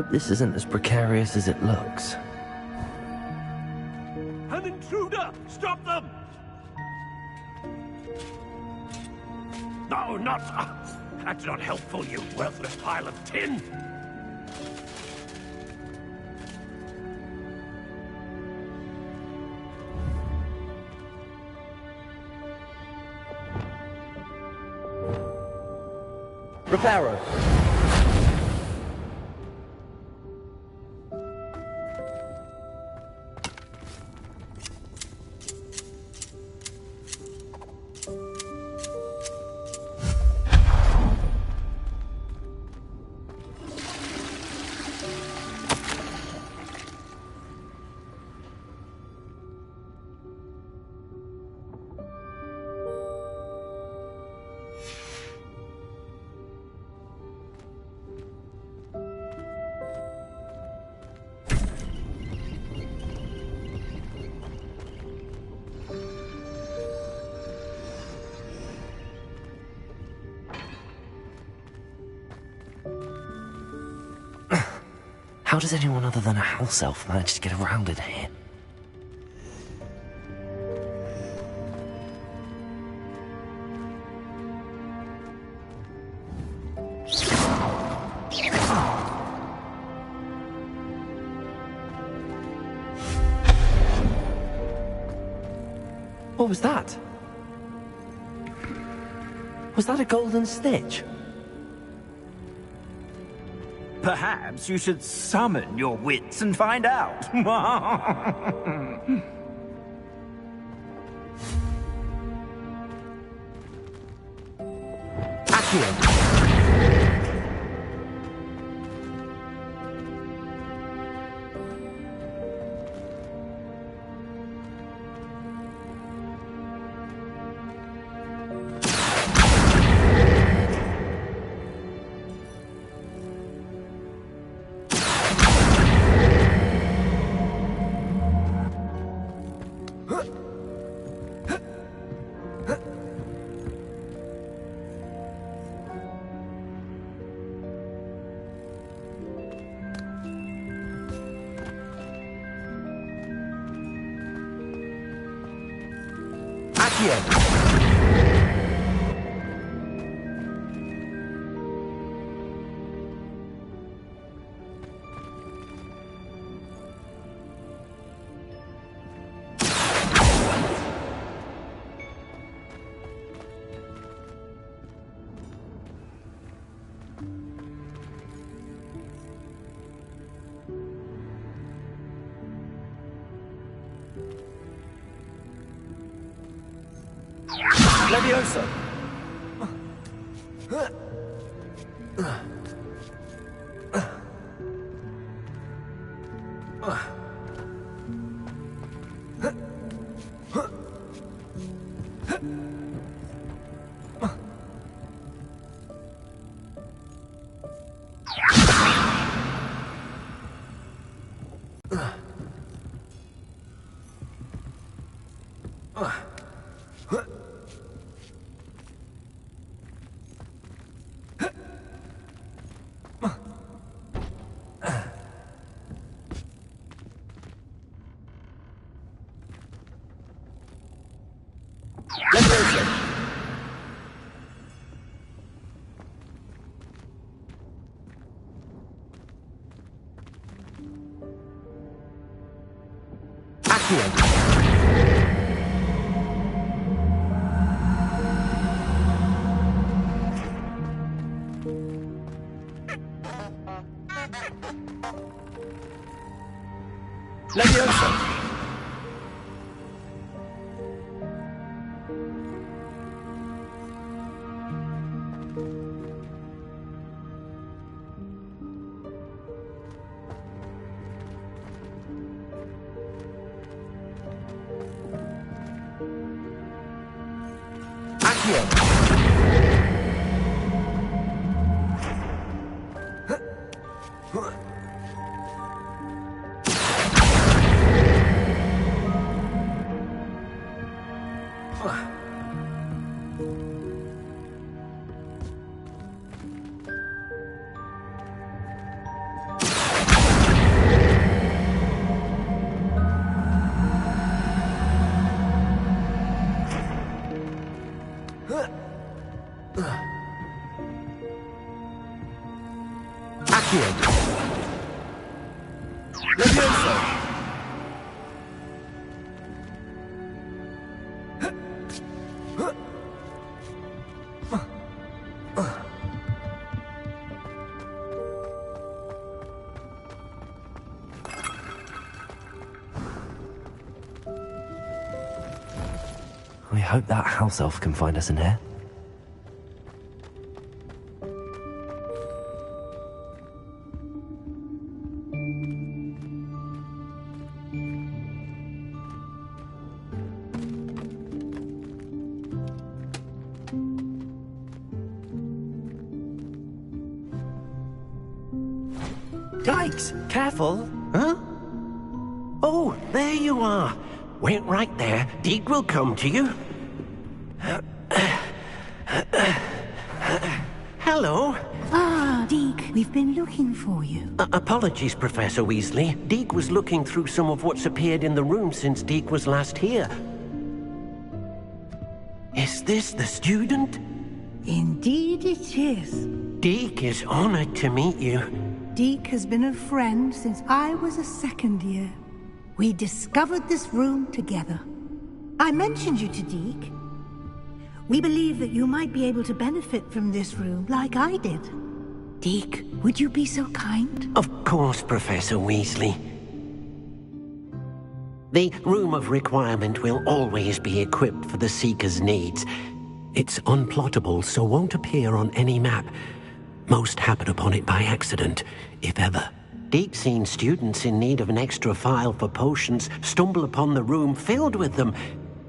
Hope this isn't as precarious as it looks. An intruder! Stop them! No, not... that's not helpful, you worthless pile of tin! Reparo. How does anyone other than a house elf manage to get around in here? What was that? Was that a golden snitch? Perhaps you should summon your wits and find out. Accio. Accio. Levioso. Levioso. Accio. Levioso. Levioso. I hope that house elf can find us in here. Dykes, careful. Huh? Oh, there you are. Wait right there. Deke will come to you. Hello. Ah, Deke, we've been looking for you. Apologies, Professor Weasley. Deke was looking through some of what's appeared in the room since Deke was last here. Is this the student? Indeed it is. Deke is honored to meet you. Deke has been a friend since I was a second year. We discovered this room together. I mentioned you to Deke. We believe that you might be able to benefit from this room like I did. Deke, would you be so kind? Of course, Professor Weasley. The Room of Requirement will always be equipped for the Seeker's needs. It's unplottable, so won't appear on any map. Most happen upon it by accident, if ever. Deke's seen students in need of an extra file for potions stumble upon the room filled with them.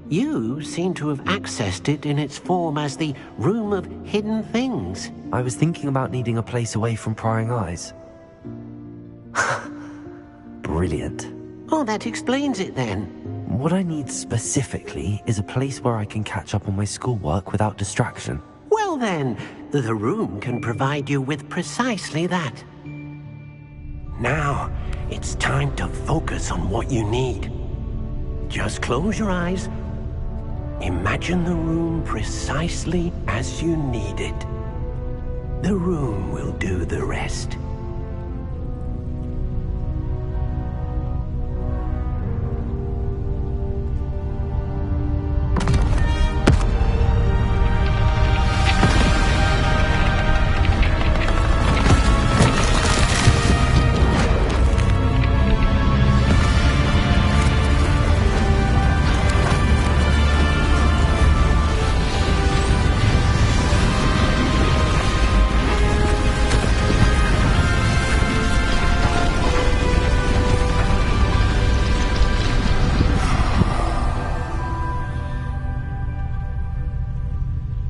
You seem to have accessed it in its form as the Room of Hidden Things. I was thinking about needing a place away from prying eyes. Brilliant. Oh, that explains it then. What I need specifically is a place where I can catch up on my schoolwork without distraction. Well then, the room can provide you with precisely that. Now, it's time to focus on what you need. Just close your eyes. Imagine the room precisely as you need it. The room will do the rest.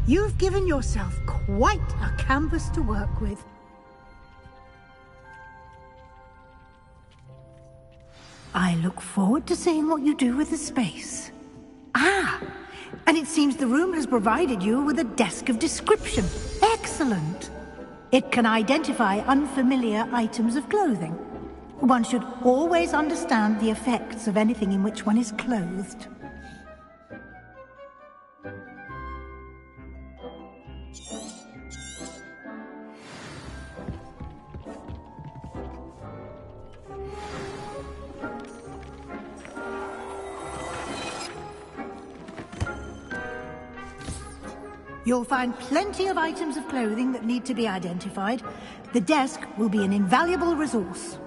You've given yourself quite a canvas to work with. I look forward to seeing what you do with the space. Ah, and it seems the room has provided you with a desk of description. Excellent. It can identify unfamiliar items of clothing. One should always understand the effects of anything in which one is clothed. You'll find plenty of items of clothing that need to be identified. The desk will be an invaluable resource.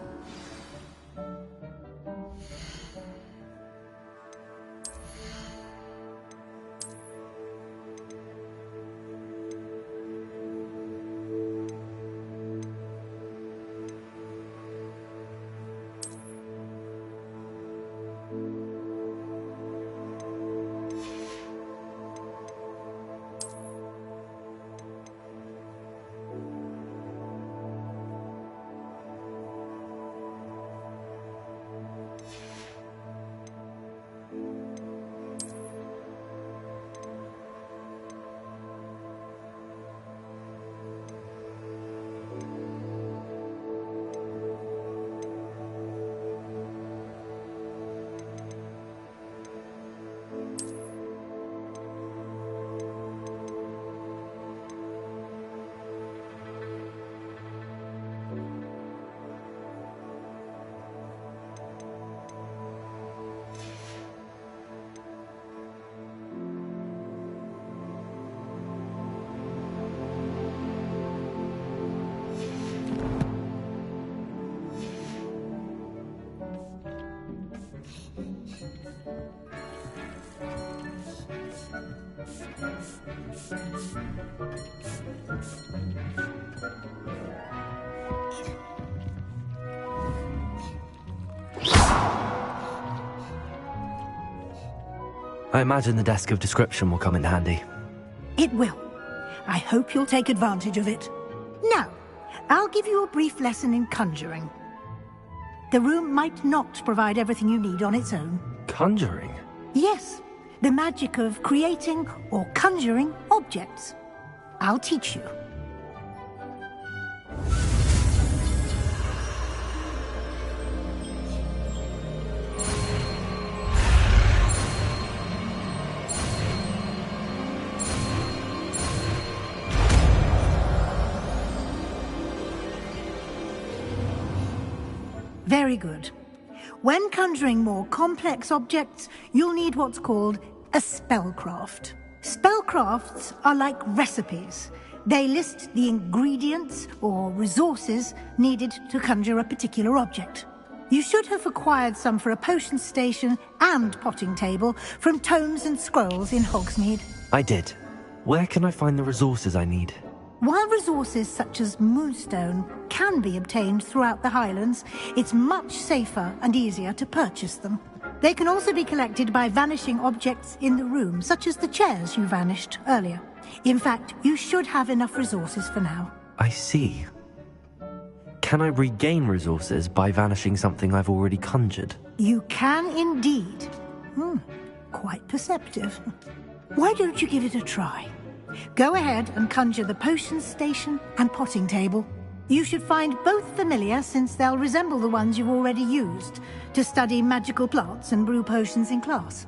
I imagine the desk of description will come in handy. It will. I hope you'll take advantage of it. Now, I'll give you a brief lesson in conjuring. The room might not provide everything you need on its own. Conjuring? Yes, the magic of creating or conjuring objects. I'll teach you. Very good. When conjuring more complex objects, you'll need what's called a spellcraft. Spellcrafts are like recipes. They list the ingredients or resources needed to conjure a particular object. You should have acquired some for a potion station and potting table from tomes and scrolls in Hogsmeade. I did. Where can I find the resources I need? While resources such as moonstone can be obtained throughout the Highlands, it's much safer and easier to purchase them. They can also be collected by vanishing objects in the room, such as the chairs you vanished earlier. In fact, you should have enough resources for now. I see. Can I regain resources by vanishing something I've already conjured? You can indeed. Quite perceptive. Why don't you give it a try? Go ahead and conjure the potion station and potting table. You should find both familiar, since they'll resemble the ones you've already used to study magical plants and brew potions in class.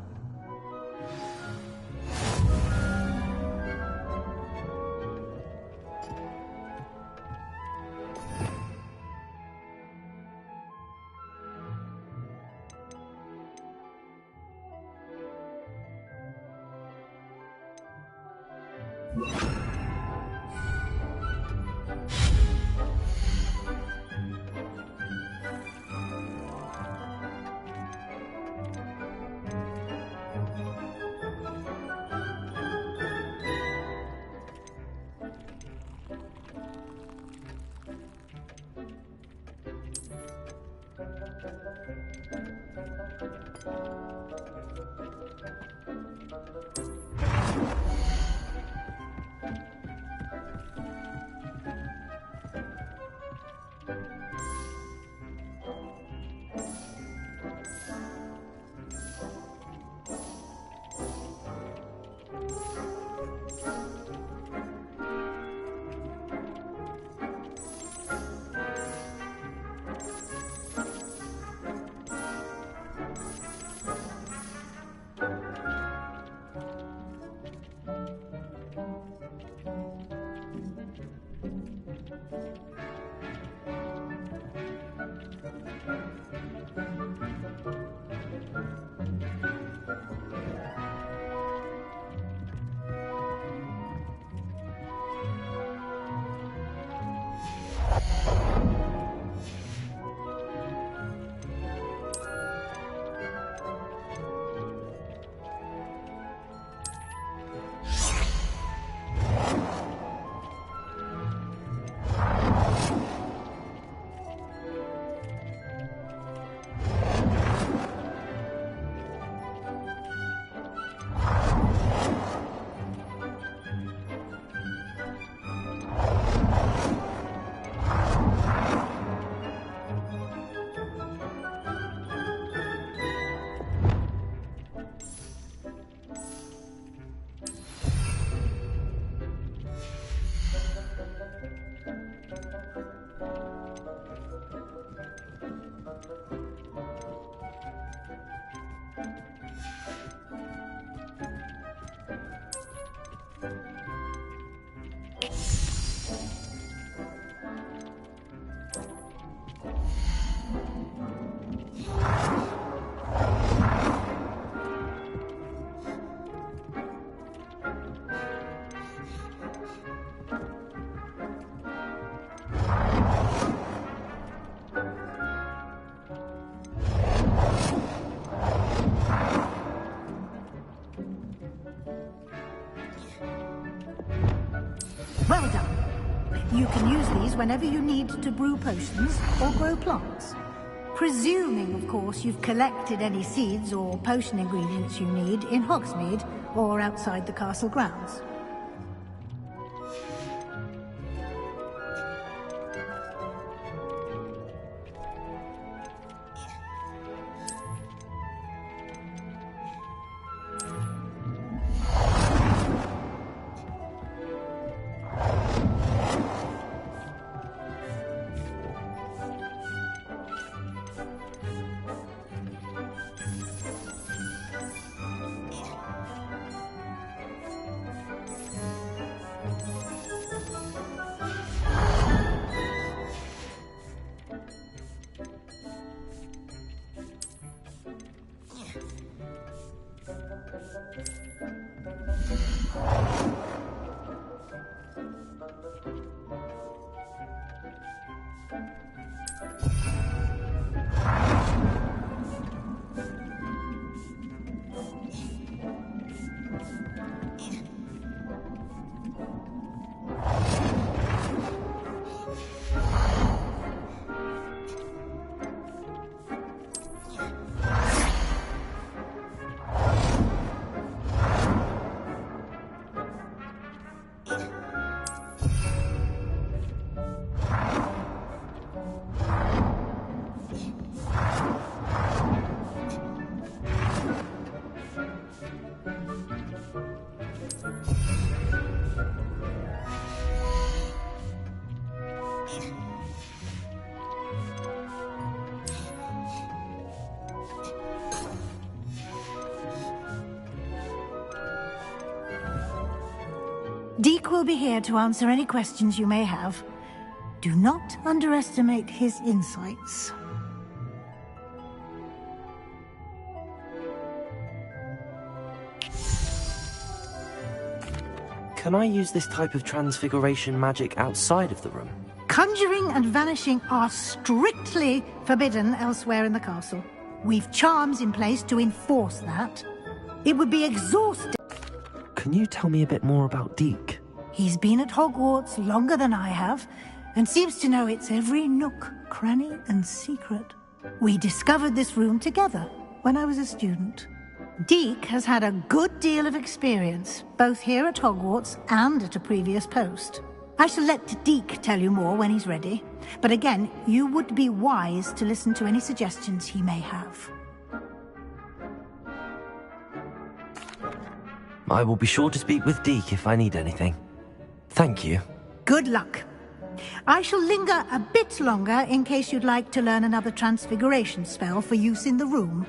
Well done. You can use these whenever you need to brew potions or grow plants. Presuming, of course, you've collected any seeds or potion ingredients you need in Hogsmeade or outside the castle grounds. Deke will be here to answer any questions you may have. Do not underestimate his insights. Can I use this type of transfiguration magic outside of the room? Conjuring and vanishing are strictly forbidden elsewhere in the castle. We've charms in place to enforce that. It would be exhausting. Can you tell me a bit more about Deke? He's been at Hogwarts longer than I have, and seems to know its every nook, cranny, and secret. We discovered this room together when I was a student. Deke has had a good deal of experience, both here at Hogwarts and at a previous post. I shall let Deke tell you more when he's ready, but again, you would be wise to listen to any suggestions he may have. I will be sure to speak with Deke if I need anything. Thank you. Good luck. I shall linger a bit longer in case you'd like to learn another transfiguration spell for use in the room.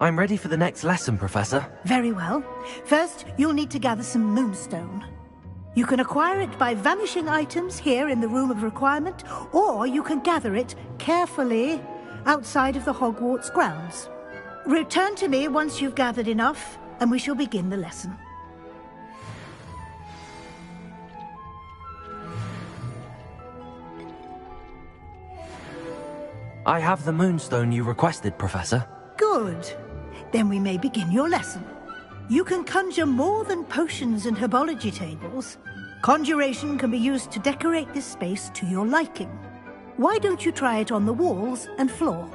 I'm ready for the next lesson, Professor. Very well. First, you'll need to gather some moonstone. You can acquire it by vanishing items here in the Room of Requirement, or you can gather it carefully outside of the Hogwarts grounds. Return to me once you've gathered enough, and we shall begin the lesson. I have the moonstone you requested, Professor. Good. Then we may begin your lesson. You can conjure more than potions and herbology tables. Conjuration can be used to decorate this space to your liking. Why don't you try it on the walls and floor?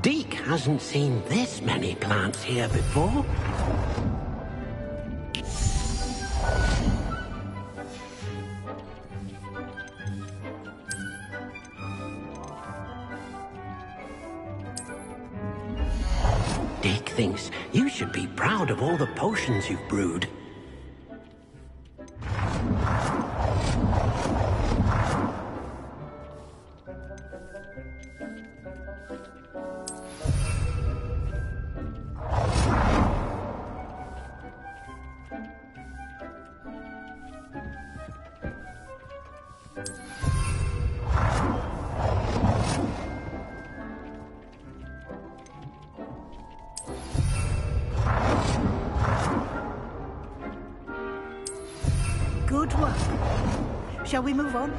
Deke hasn't seen this many plants here before. Deke thinks you should be proud of all the potions you've brewed. Good work. Shall we move on?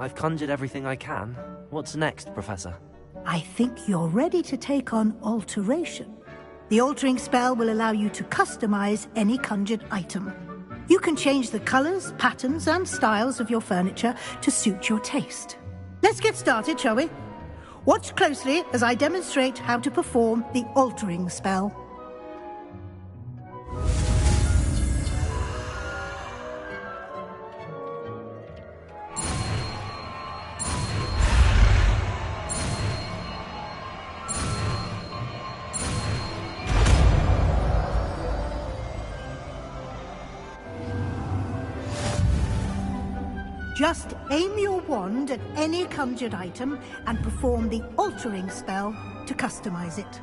I've conjured everything I can. What's next, Professor? I think you're ready to take on alteration. The altering spell will allow you to customize any conjured item. You can change the colors, patterns, and styles of your furniture to suit your taste. Let's get started, shall we? Watch closely as I demonstrate how to perform the altering spell. Just aim your wand at any conjured item and perform the altering spell to customize it.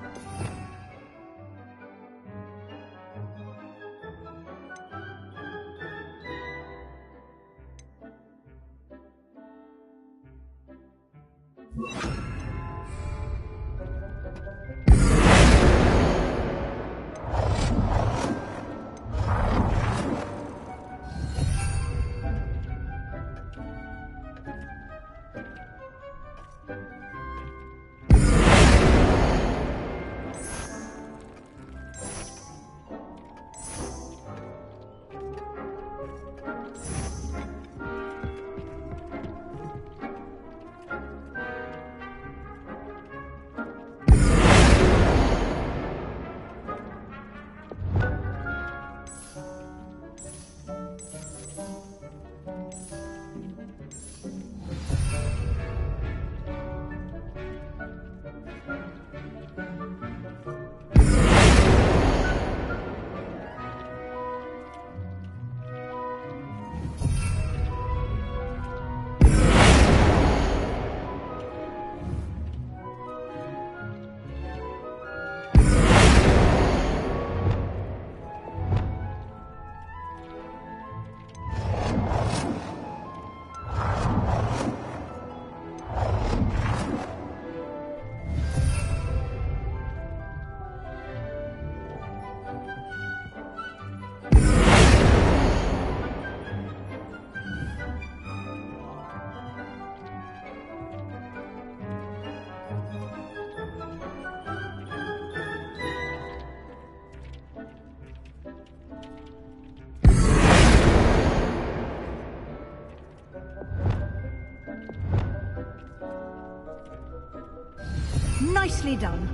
Nicely done.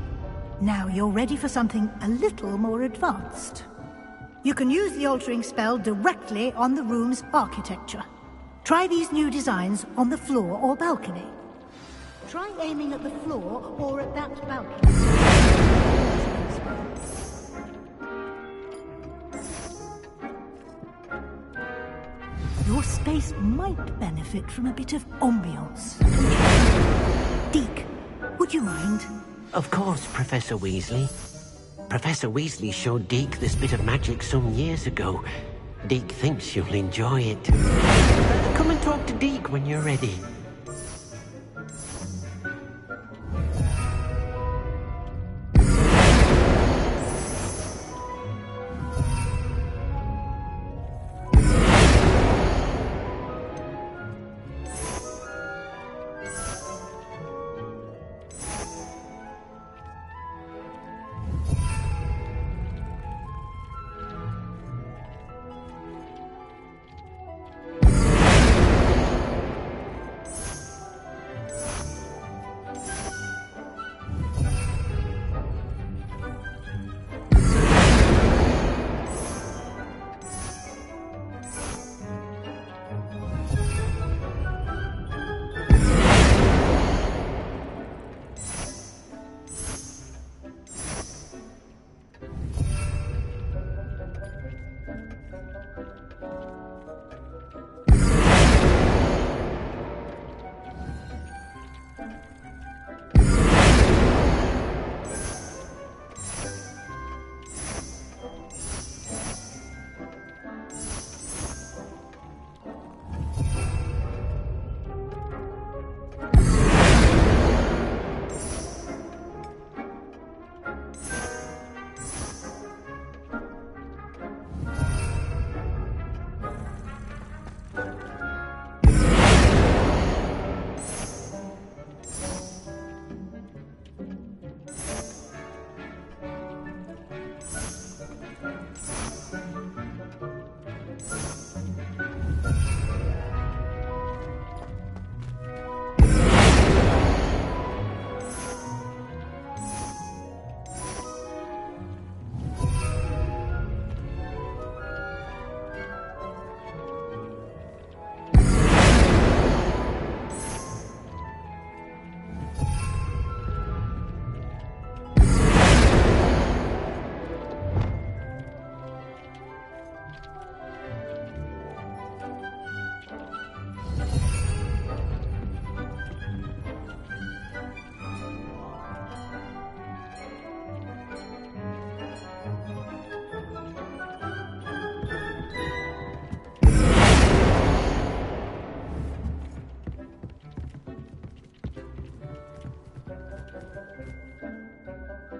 Now you're ready for something a little more advanced. You can use the altering spell directly on the room's architecture. Try these new designs on the floor or balcony. Try aiming at the floor or at that balcony. Your space might benefit from a bit of ambiance. Deke, would you mind? Of course, Professor Weasley. Professor Weasley showed Deke this bit of magic some years ago. Deke thinks you'll enjoy it. Come and talk to Deke when you're ready.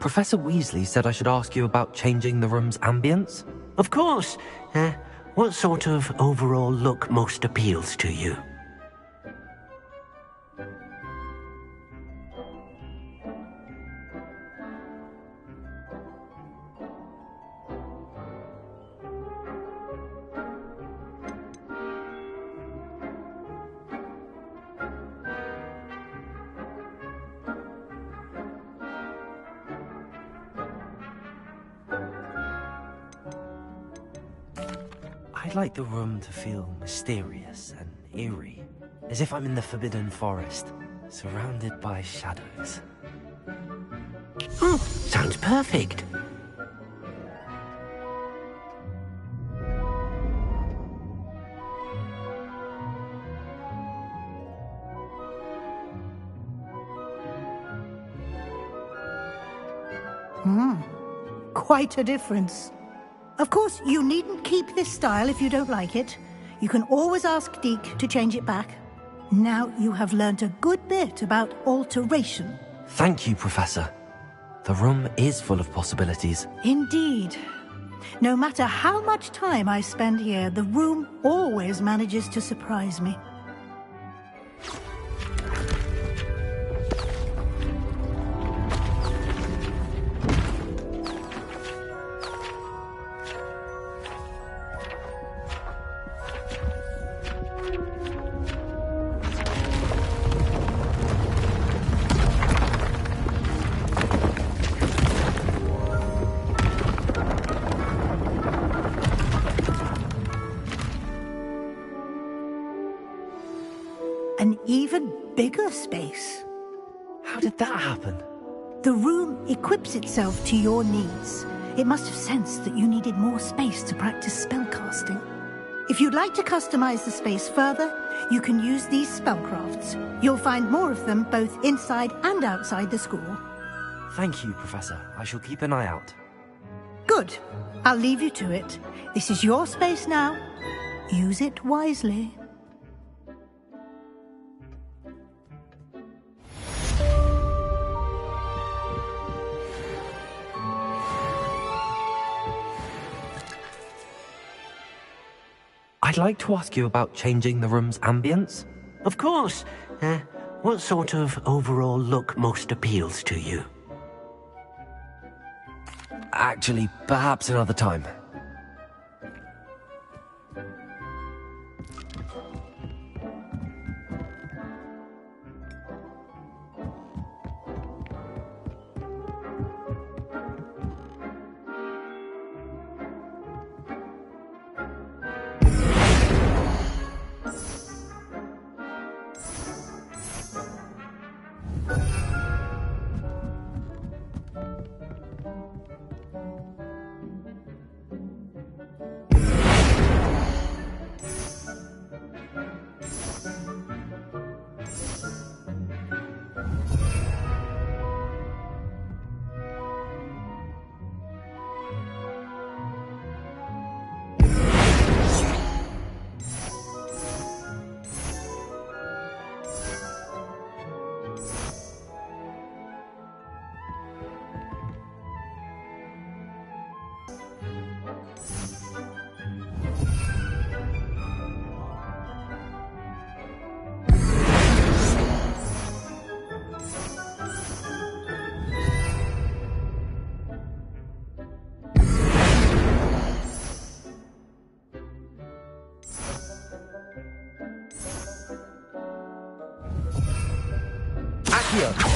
Professor Weasley said I should ask you about changing the room's ambience? Of course. What sort of overall look most appeals to you? I'd like the room to feel mysterious and eerie, as if I'm in the Forbidden Forest, surrounded by shadows. Oh, sounds perfect. Quite a difference. Of course, you needn't keep this style if you don't like it. You can always ask Deke to change it back. Now you have learnt a good bit about alteration. Thank you, Professor. The room is full of possibilities. Indeed. No matter how much time I spend here, the room always manages to surprise me. an even bigger space. How did that happen? The room equips itself to your needs. It must have sensed that you needed more space to practice spellcasting. If you'd like to customize the space further, you can use these spellcrafts. You'll find more of them both inside and outside the school. Thank you, Professor. I shall keep an eye out. Good. I'll leave you to it. This is your space now. Use it wisely. I'd like to ask you about changing the room's ambience. Of course. What sort of overall look most appeals to you? Actually, perhaps another time. Accio!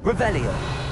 Revelio.